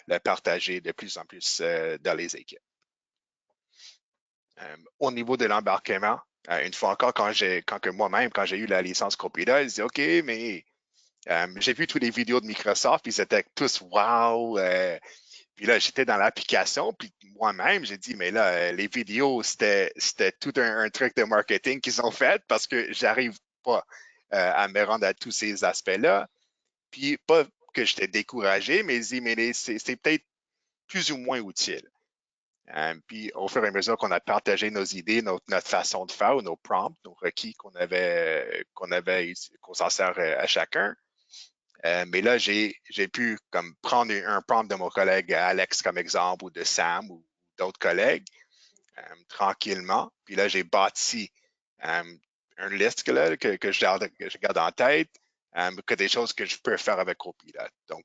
B: la partager de plus en plus dans les équipes. Au niveau de l'embarquement, une fois encore, quand j'ai eu la licence Copilot, je dis OK, mais j'ai vu toutes les vidéos de Microsoft, puis ils étaient tous wow. Puis là, j'étais dans l'application, puis moi-même, j'ai dit, mais là, les vidéos, c'était tout un truc de marketing qu'ils ont fait parce que j'arrive pas à me rendre à tous ces aspects-là. Puis pas que j'étais découragé, mais je dis, mais c'est peut-être plus ou moins utile. Puis au fur et à mesure qu'on a partagé nos idées, notre façon de faire, ou nos prompts, nos requis qu'on s'en sert à chacun. Mais là, j'ai pu comme prendre un prompt de mon collègue Alex comme exemple, ou de Sam, ou d'autres collègues, tranquillement. Puis là, j'ai bâti une liste que je garde en tête, que des choses que je peux faire avec Copilot. Donc,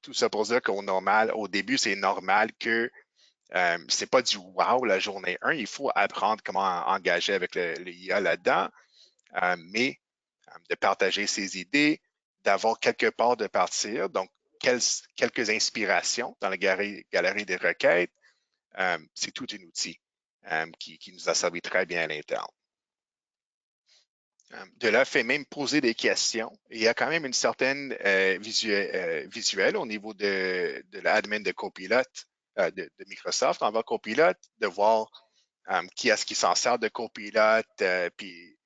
B: tout ça pour dire au début, c'est normal que c'est pas du wow la journée 1. Il faut apprendre comment engager avec le IA là-dedans, mais de partager ses idées, d'avoir quelque part de partir. Donc, quelques inspirations dans la galerie des requêtes. C'est tout un outil qui nous a servi très bien à l'interne. De là, fait même poser des questions. Il y a quand même une certaine visuelle au niveau de l'admin de Copilot, de Microsoft envers Copilot, de voir qui est-ce qui s'en sert de Copilot, puis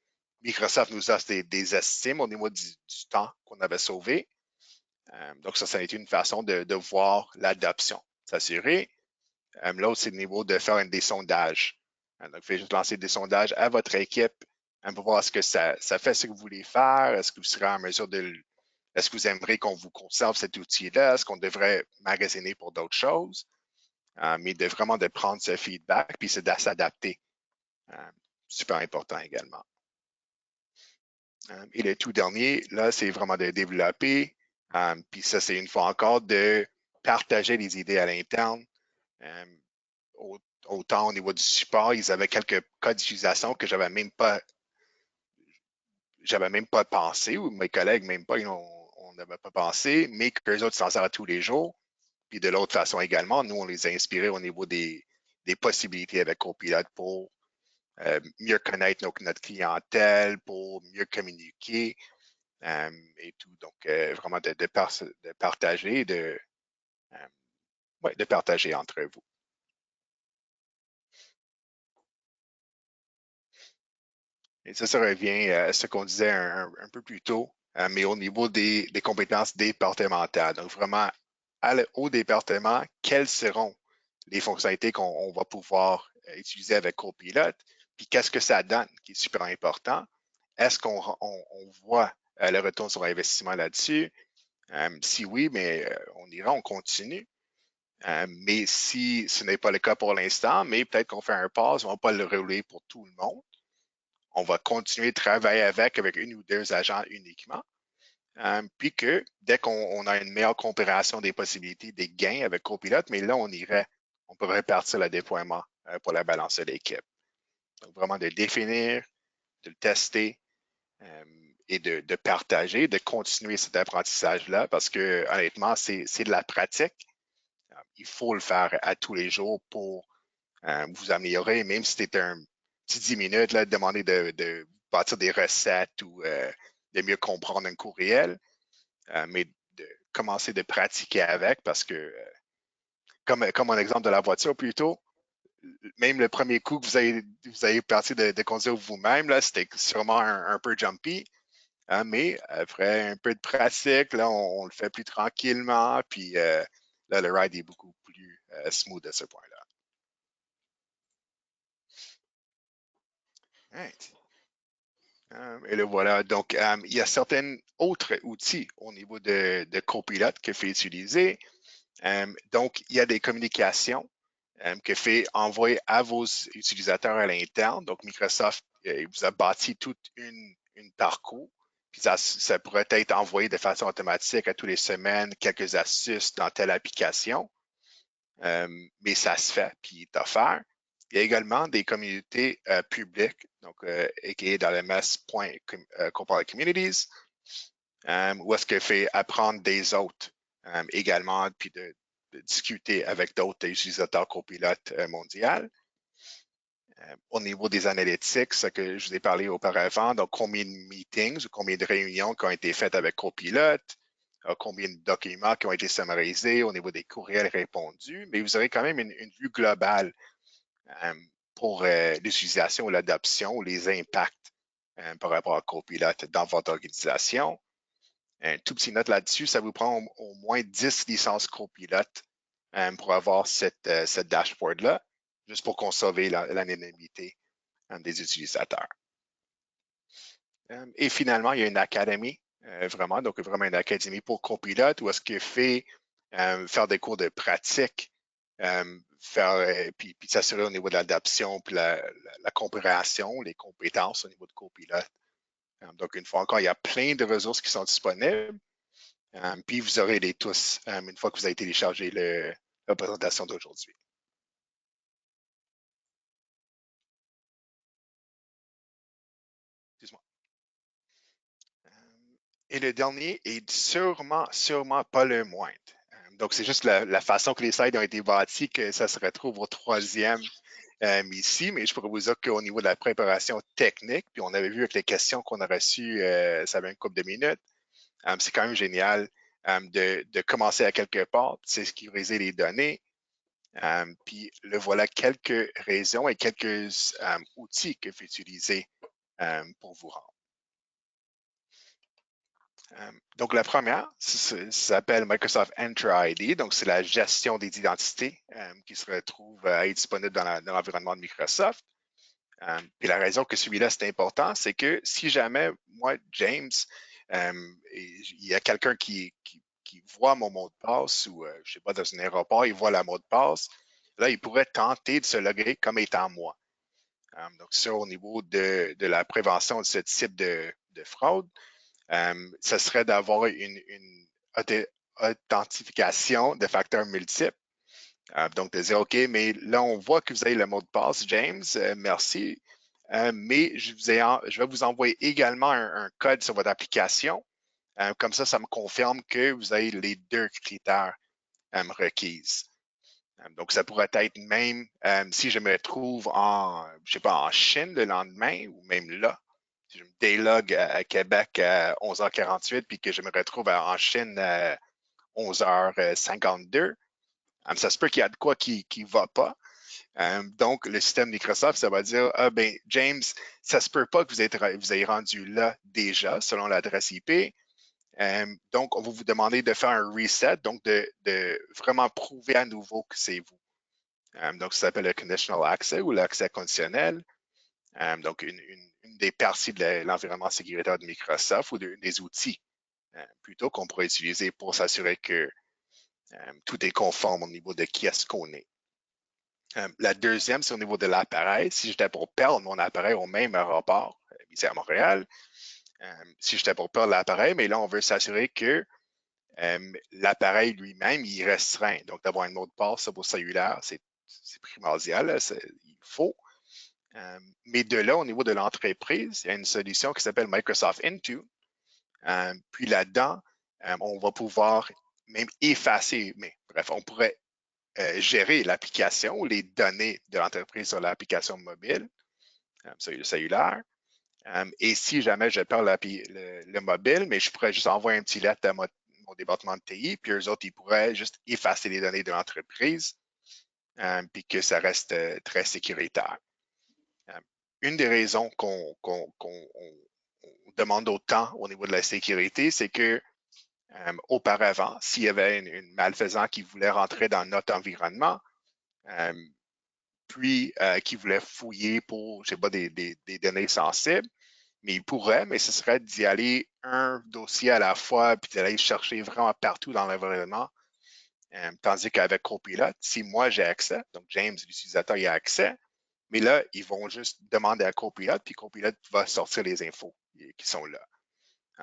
B: Microsoft nous a des estimes au niveau du temps qu'on avait sauvé. Donc, ça a été une façon de voir l'adoption, s'assurer. L'autre, c'est le niveau de faire des sondages. Donc, vous pouvez juste lancer des sondages à votre équipe pour voir est-ce que ça fait ce que vous voulez faire, est-ce que vous serez en mesure est-ce que vous aimeriez qu'on vous conserve cet outil-là, est-ce qu'on devrait magasiner pour d'autres choses, mais vraiment de prendre ce feedback puis c'est de s'adapter. Super important également. Et le tout dernier, là, c'est vraiment de développer, puis ça, c'est une fois encore de partager les idées à l'interne. Autant au niveau du support, ils avaient quelques cas d'utilisation que j'avais même pas pensé, ou mes collègues même pas, on n'avait pas pensé, mais qu'eux autres s'en servent tous les jours. Puis de l'autre façon également, nous, on les a inspirés au niveau des possibilités avec Copilot pour mieux connaître notre clientèle, pour mieux communiquer et tout. Donc, vraiment de partager, de partager entre vous. Et ça revient à ce qu'on disait un peu plus tôt, mais au niveau des compétences départementales. Donc, vraiment, au département, quelles seront les fonctionnalités qu'on va pouvoir utiliser avec Copilot, puis qu'est-ce que ça donne, qui est super important. Est-ce qu'on voit le retour sur investissement là-dessus? Si oui, mais on continue. Mais si ce n'est pas le cas pour l'instant, mais peut-être qu'on fait un pass, on ne va pas le rouler pour tout le monde. On va continuer de travailler avec une ou deux agents uniquement. Puis que dès qu'on a une meilleure comparaison des possibilités, des gains avec Copilot, mais là, on pourrait partir le déploiement pour la balance de l'équipe. Donc, vraiment de définir, de le tester et de partager, de continuer cet apprentissage-là parce que honnêtement, c'est de la pratique. Il faut le faire à tous les jours pour vous améliorer, même si c'était un petit 10 minutes, là, de demander de bâtir des recettes ou de mieux comprendre un courriel, mais de commencer de pratiquer avec parce que, comme mon exemple de la voiture plutôt, même le premier coup que vous avez parti de conduire vous-même, là, c'était sûrement un peu jumpy, hein, mais après un peu de pratique, là, on le fait plus tranquillement, puis là, le ride est beaucoup plus smooth à ce point-là. Right. Et le voilà. Donc, il y a certains autres outils au niveau de Copilot que fait utiliser. Donc, il y a des communications que fait envoyer à vos utilisateurs à l'interne. Donc, Microsoft vous a bâti toute une parcours. Puis ça pourrait être envoyé de façon automatique à tous les semaines, quelques astuces dans telle application. Mais ça se fait, puis il est offert. Il y a également des communautés publiques, donc a.k.a. dans le MS.Copilot Communities, où est-ce que fait apprendre des autres également, puis de discuter avec d'autres utilisateurs copilotes mondiaux. Au niveau des analytics, ce que je vous ai parlé auparavant, donc combien de meetings ou combien de réunions qui ont été faites avec Copilot, combien de documents qui ont été summarisés au niveau des courriels répondus, mais vous aurez quand même une vue globale pour l'utilisation ou l'adoption ou les impacts par rapport à Copilot dans votre organisation. Un tout petit note là-dessus, ça vous prend au moins 10 licences Copilot pour avoir cette dashboard-là, juste pour conserver l'anonymité des utilisateurs. Et finalement, il y a une académie, donc vraiment une académie pour copilotes où est-ce que faire des cours de pratique, puis s'assurer au niveau de l'adoption, puis la compréhension, les compétences au niveau de copilote. Donc, une fois encore, il y a plein de ressources qui sont disponibles. Puis vous aurez les tous une fois que vous avez téléchargé la présentation d'aujourd'hui. Excuse-moi. Et le dernier est sûrement pas le moindre. Donc, c'est juste la façon que les slides ont été bâtis que ça se retrouve au troisième ici, mais je pourrais vous dire qu'au niveau de la préparation technique, puis on avait vu avec les questions qu'on a reçues, ça avait une couple de minutes, c'est quand même génial de commencer à quelque part, c'est sécuriser les données, puis le voilà quelques raisons et quelques outils que vous pouvez utiliser pour vous rendre. Donc, la première, ça s'appelle Microsoft Entra ID. Donc, c'est la gestion des identités qui se retrouve à être disponible dans l'environnement de Microsoft. Puis la raison que celui-là, c'est important, c'est que si jamais, moi, James, il y a quelqu'un qui voit mon mot de passe ou, je ne sais pas, dans un aéroport, il voit le mot de passe, là, il pourrait tenter de se loguer comme étant moi. Donc, ça, au niveau de la prévention de ce type de fraude, ce serait d'avoir une authentification de facteurs multiples. Donc, de dire, OK, mais là, on voit que vous avez le mot de passe, James, merci, mais je vais vous envoyer également un code sur votre application. Comme ça me confirme que vous avez les deux critères requises. Donc, ça pourrait être même si je me trouve je sais pas, en Chine le lendemain ou même là, si je me délog à Québec à 11h48 puis que je me retrouve en Chine à 11h52, ça se peut qu'il y a de quoi qui ne va pas. Donc, le système Microsoft, ça va dire, ah ben, James, ça se peut pas que vous ayez rendu là déjà, selon l'adresse IP. Donc, on va vous demander de faire un reset, donc de vraiment prouver à nouveau que c'est vous. Donc, ça s'appelle le conditional access ou l'accès conditionnel. Donc, une des parties de l'environnement sécuritaire de Microsoft ou des outils plutôt qu'on pourrait utiliser pour s'assurer que tout est conforme au niveau de qui est-ce qu'on est. La deuxième, c'est au niveau de l'appareil. Si j'étais pour perdre mon appareil au même aéroport, ici à Montréal, si j'étais pour perdre l'appareil, mais là, on veut s'assurer que l'appareil lui-même, il restreint. Donc, d'avoir un mot de passe pour cellulaire, c'est primordial, là, il faut. Mais de là, au niveau de l'entreprise, il y a une solution qui s'appelle Microsoft Intune. Puis là-dedans, on va pouvoir même effacer, mais bref, on pourrait gérer l'application ou les données de l'entreprise sur l'application mobile, sur le cellulaire. Et si jamais je perds le mobile, mais je pourrais juste envoyer un petit lettre à mon département de TI, puis eux autres, ils pourraient juste effacer les données de l'entreprise, puis que ça reste très sécuritaire. Une des raisons qu'on demande autant au niveau de la sécurité, c'est que auparavant, s'il y avait une malfaisant qui voulait rentrer dans notre environnement, puis qui voulait fouiller pour, je sais pas, des données sensibles, mais il pourrait, mais ce serait d'y aller un dossier à la fois, puis d'aller chercher vraiment partout dans l'environnement. Tandis qu'avec Copilot, si moi j'ai accès, donc James, l'utilisateur, il a accès, mais là, ils vont juste demander à Copilot, puis Copilot va sortir les infos qui sont là.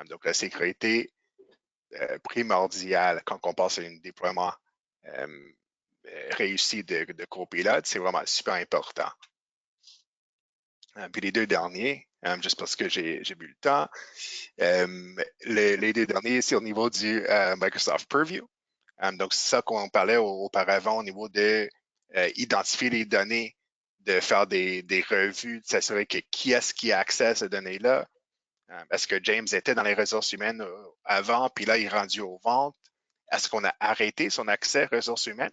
B: Donc, la sécurité primordiale quand on passe à un déploiement réussi de Copilot, c'est vraiment super important. Puis les deux derniers, juste parce que j'ai vu le temps, les deux derniers, c'est au niveau du Microsoft Purview. Donc, c'est ça qu'on parlait auparavant au niveau de identifier les données, de faire des revues, de s'assurer que qui est-ce qui a accès à ces données-là. Est-ce que James était dans les ressources humaines avant, puis là, il est rendu aux ventes? Est-ce qu'on a arrêté son accès aux ressources humaines?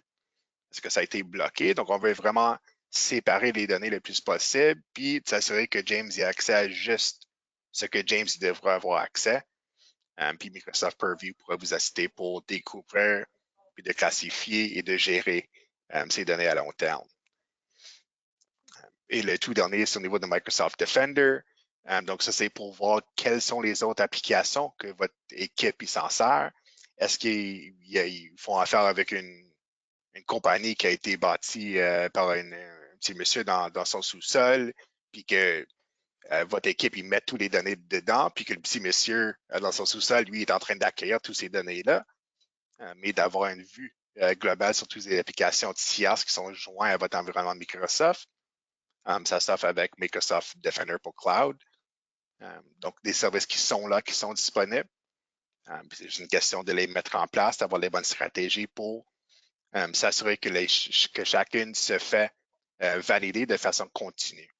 B: Est-ce que ça a été bloqué? Donc, on veut vraiment séparer les données le plus possible, puis s'assurer que James ait accès à juste ce que James devrait avoir accès. Puis Microsoft Purview pourra vous assister pour découvrir puis de classifier et de gérer ces données à long terme. Et le tout dernier, c'est au niveau de Microsoft Defender. Donc, ça, c'est pour voir quelles sont les autres applications que votre équipe s'en sert. Est-ce qu'ils font affaire avec une compagnie qui a été bâtie par un petit monsieur dans son sous-sol, puis que votre équipe, il met toutes les données dedans, puis que le petit monsieur dans son sous-sol, lui, est en train d'accueillir toutes ces données-là, mais d'avoir une vue globale sur toutes les applications tierces qui sont jointes à votre environnement Microsoft. Ça s'offre avec Microsoft Defender pour Cloud. Donc, des services qui sont là, qui sont disponibles. C'est une question de les mettre en place, d'avoir les bonnes stratégies pour s'assurer que chacune se fait valider de façon continue.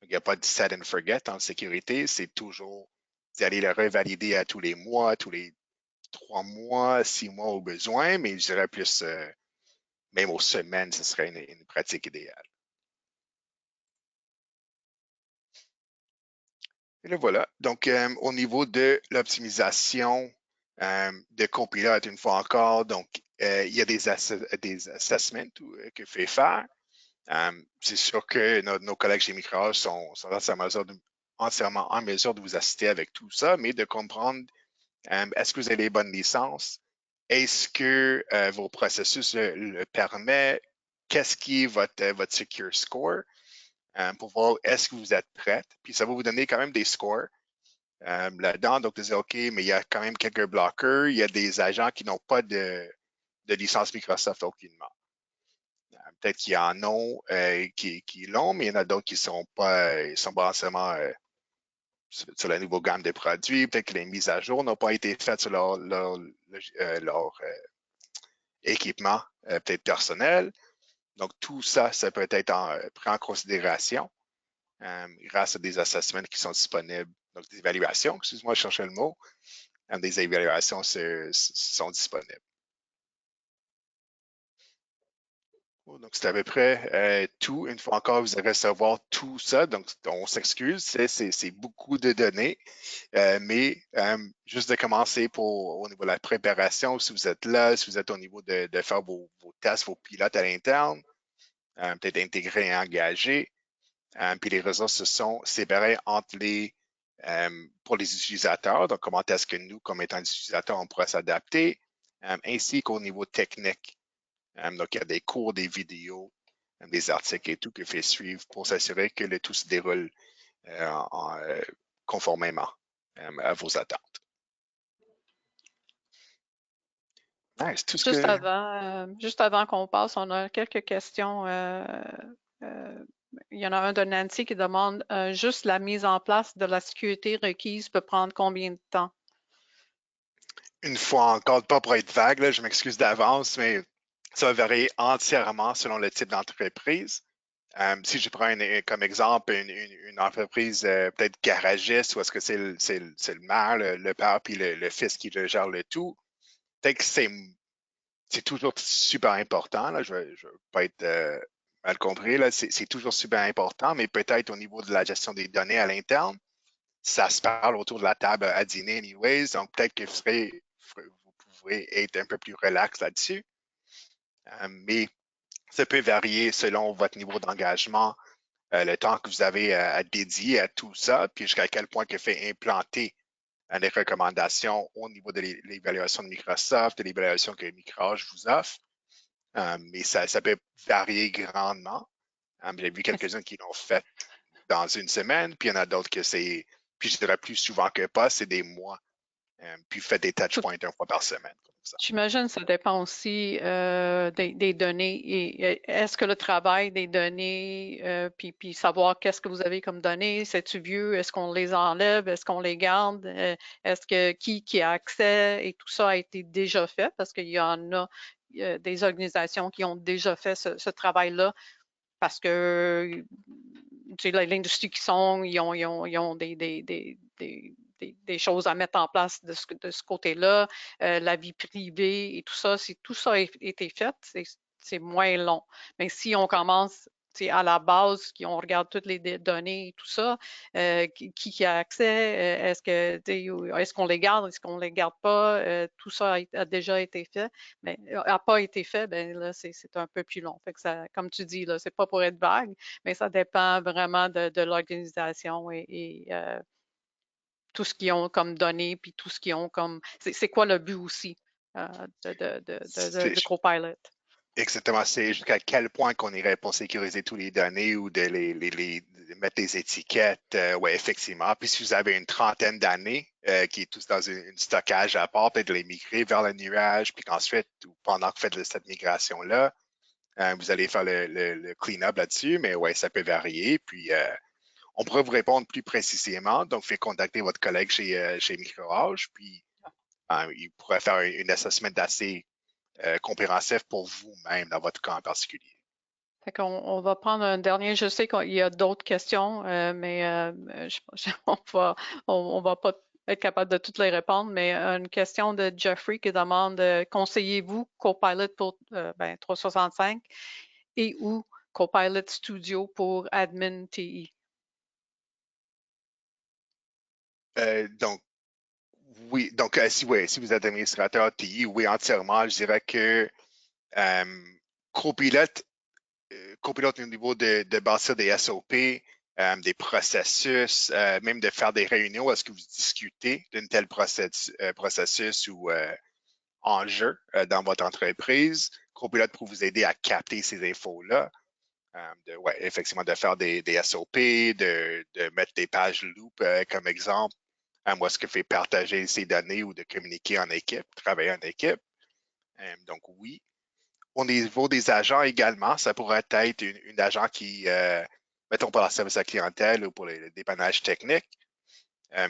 B: Il n'y a pas de set and forget en sécurité, c'est toujours d'aller le revalider à tous les mois, tous les 3 mois, 6 mois au besoin, mais je dirais plus, même aux semaines, ce serait une pratique idéale. Et là, voilà. Donc, au niveau de l'optimisation de copilote, une fois encore, donc, il y a des assessments que fait faire. C'est sûr que nos collègues chez Microsoft sont entièrement en mesure de vous assister avec tout ça, mais de comprendre est-ce que vous avez les bonnes licences? Est-ce que vos processus le permettent? Qu'est-ce qui est votre secure score? Pour voir est-ce que vous êtes prête. Puis ça va vous donner quand même des scores là-dedans. Donc, vous dites, OK, mais il y a quand même quelques bloqueurs. Il y a des agents qui n'ont pas de licence Microsoft aucunement. Peut-être qu'il y en a qui l'ont, mais il y en a d'autres qui ne sont pas nécessairement sur la nouvelle gamme de produits. Peut-être que les mises à jour n'ont pas été faites sur leur équipement, peut-être personnel. Donc, tout ça, ça peut être pris en considération grâce à des assessments qui sont disponibles. Donc, des évaluations, excuse-moi, je cherchais le mot. Des évaluations sont disponibles. Donc, c'est à peu près tout. Une fois encore, vous allez recevoir tout ça. Donc, on s'excuse, c'est beaucoup de données. Mais juste de commencer au niveau de la préparation, si vous êtes là, si vous êtes au niveau de faire vos tests, vos pilotes à l'interne, peut-être intégrer et engager. Puis les ressources se sont séparées entre pour les utilisateurs. Donc, comment est-ce que nous, comme étant des utilisateurs, on pourra s'adapter, ainsi qu'au niveau technique. Donc, il y a des cours, des vidéos, des articles et tout que fait suivre pour s'assurer que le tout se déroule conformément à vos attentes. Nice, tout ce
A: Juste avant qu'on passe, on a quelques questions. Il y en a un de Nancy qui demande juste la mise en place de la sécurité requise peut prendre combien de temps?
B: Une fois encore, pas pour être vague, là, je m'excuse d'avance, mais ça va varier entièrement selon le type d'entreprise. Si je prends comme exemple une entreprise peut-être garagiste, ou est-ce que c'est le mère, le père, puis le fils qui gère le tout, peut-être que c'est toujours super important. Là, je ne veux pas être mal compris. C'est toujours super important, mais peut-être au niveau de la gestion des données à l'interne, ça se parle autour de la table à dîner anyways. Donc, peut-être que vous pouvez être un peu plus relax là-dessus. Mais ça peut varier selon votre niveau d'engagement, le temps que vous avez à dédier à tout ça, puis jusqu'à quel point que fait implanter les recommandations au niveau de l'évaluation de Microsoft, de l'évaluation que Microsoft vous offre. Mais ça peut varier grandement. J'ai vu quelques-uns qui l'ont fait dans une semaine, puis il y en a d'autres que puis je dirais plus souvent que pas, c'est des mois. Puis faites des touch points une fois par semaine.
A: J'imagine que ça dépend aussi des données. Et est-ce que le travail des données, puis savoir qu'est-ce que vous avez comme données, c'est-tu vieux, est-ce qu'on les enlève, est-ce qu'on les garde, est-ce que qui a accès et tout ça a été déjà fait parce qu'il y en a des organisations qui ont déjà fait ce travail-là parce que l'industrie qui sont, ils ont des choses à mettre en place de ce côté-là, la vie privée et tout ça. Si tout ça a été fait, c'est moins long. Mais si on commence à la base, on regarde toutes les données et tout ça, qui a accès, est-ce qu'on les garde, est-ce qu'on les garde pas, tout ça a déjà été fait, mais n'a pas été fait, ben là, c'est un peu plus long. Fait que ça, comme tu dis, là, c'est pas pour être vague, mais ça dépend vraiment de l'organisation et tout ce qu'ils ont comme données, puis tout ce qu'ils ont comme. C'est quoi le but aussi de Copilot?
B: Exactement, c'est jusqu'à quel point qu'on irait pour sécuriser toutes les données ou de de mettre des étiquettes. Oui, effectivement. Puis si vous avez une trentaine d'années qui est tous dans un stockage à part, peut-être les migrer vers le nuage, puis qu'ensuite, ou pendant que vous faites cette migration-là, vous allez faire le clean-up là-dessus, mais ouais, ça peut varier. Puis on pourrait vous répondre plus précisément. Donc, faites contacter votre collègue chez Microage, puis il pourrait faire une assessment assez compréhensif pour vous-même dans votre cas en particulier.
A: Fait qu'on on va prendre un dernier. Je sais qu'il y a d'autres questions, mais on va pas être capable de toutes les répondre. Mais une question de Jeffrey qui demande conseillez-vous Copilot pour 365 et ou Copilot Studio pour Admin TI?
B: Donc, oui, donc si vous êtes administrateur TI, oui, entièrement, je dirais que Copilot, Copilot au niveau de bâtir des SOP, des processus, même de faire des réunions où est-ce que vous discutez d'un tel processus ou enjeu dans votre entreprise. Copilot pour vous aider à capter ces infos-là. Effectivement, de faire des SOP, de mettre des pages loop comme exemple, où est-ce que fait partager ces données ou de communiquer en équipe, travailler en équipe. Donc oui. Au niveau des agents également, ça pourrait être une agent qui, mettons pour la service à la clientèle ou pour le dépannage technique,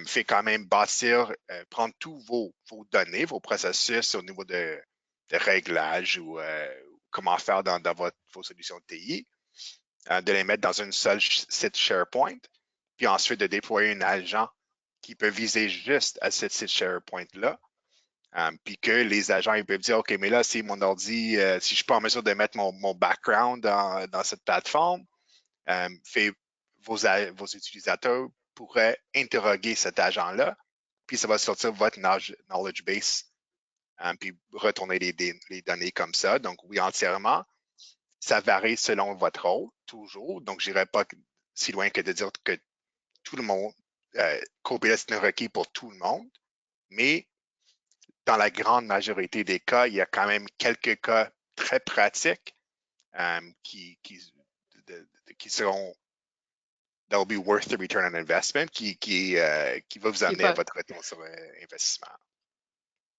B: fait quand même bâtir, prendre tous vos données, vos processus au niveau de réglage ou comment faire dans vos solutions de TI, de les mettre dans un seul site SharePoint, puis ensuite de déployer un agent qui peut viser juste à ce site SharePoint-là, puis que les agents ils peuvent dire, OK, mais là, si mon ordi, si je ne suis pas en mesure de mettre mon background dans cette plateforme, vos utilisateurs pourraient interroguer cet agent-là, puis ça va sortir votre knowledge base, puis retourner les données comme ça. Donc, oui, entièrement. Ça varie selon votre rôle, toujours. Donc, je n'irai pas si loin que de dire que tout le monde, Copilot est un requis pour tout le monde, mais dans la grande majorité des cas, il y a quand même quelques cas très pratiques qui seront that will be worth the return on investment, qui va vous amener à votre retour sur investissement.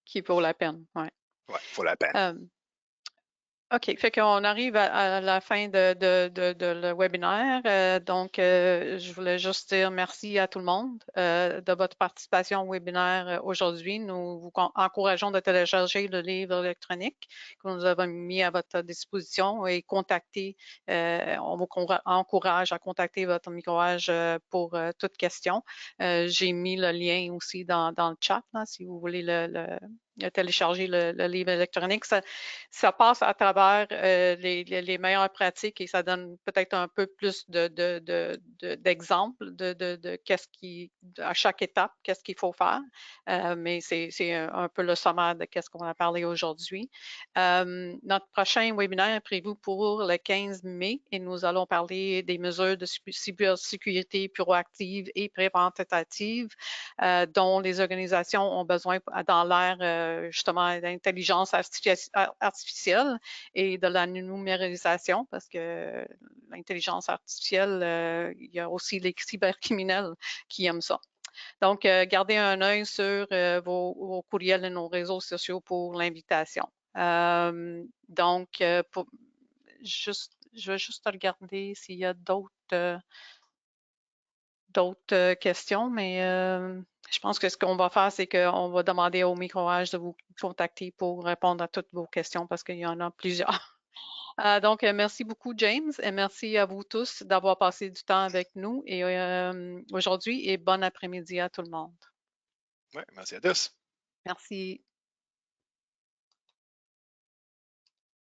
A: Qui vaut la peine, oui.
B: Oui, il faut la peine.
A: OK, fait qu'on arrive à la fin de le webinaire. Donc, je voulais juste dire merci à tout le monde de votre participation au webinaire aujourd'hui. Nous vous encourageons de télécharger le livre électronique que nous avons mis à votre disposition et contacter, on vous encourage à contacter votre microage pour toute question. J'ai mis le lien aussi dans le chat, là, si vous voulez télécharger le livre électronique. Ça passe à travers les meilleures pratiques et ça donne peut-être un peu plus d'exemples de qu'est-ce qui, à chaque étape, qu'est-ce qu'il faut faire. Mais c'est un peu le sommaire de qu'est-ce qu'on a parlé aujourd'hui. Notre prochain webinaire est prévu pour le 15 mai et nous allons parler des mesures de cybersécurité proactive et préventative dont les organisations ont besoin dans l'ère justement d'intelligence artificielle et de la numérisation parce que l'intelligence artificielle, il y a aussi les cybercriminels qui aiment ça. Donc, gardez un œil sur vos courriels et nos réseaux sociaux pour l'invitation. Donc, je vais juste regarder s'il y a d'autres questions, mais je pense que ce qu'on va faire, c'est qu'on va demander au microage de vous contacter pour répondre à toutes vos questions parce qu'il y en a plusieurs. Donc, merci beaucoup, James, et merci à vous tous d'avoir passé du temps avec nous et aujourd'hui et bon après-midi à tout le monde.
B: Oui, merci à tous.
A: Merci.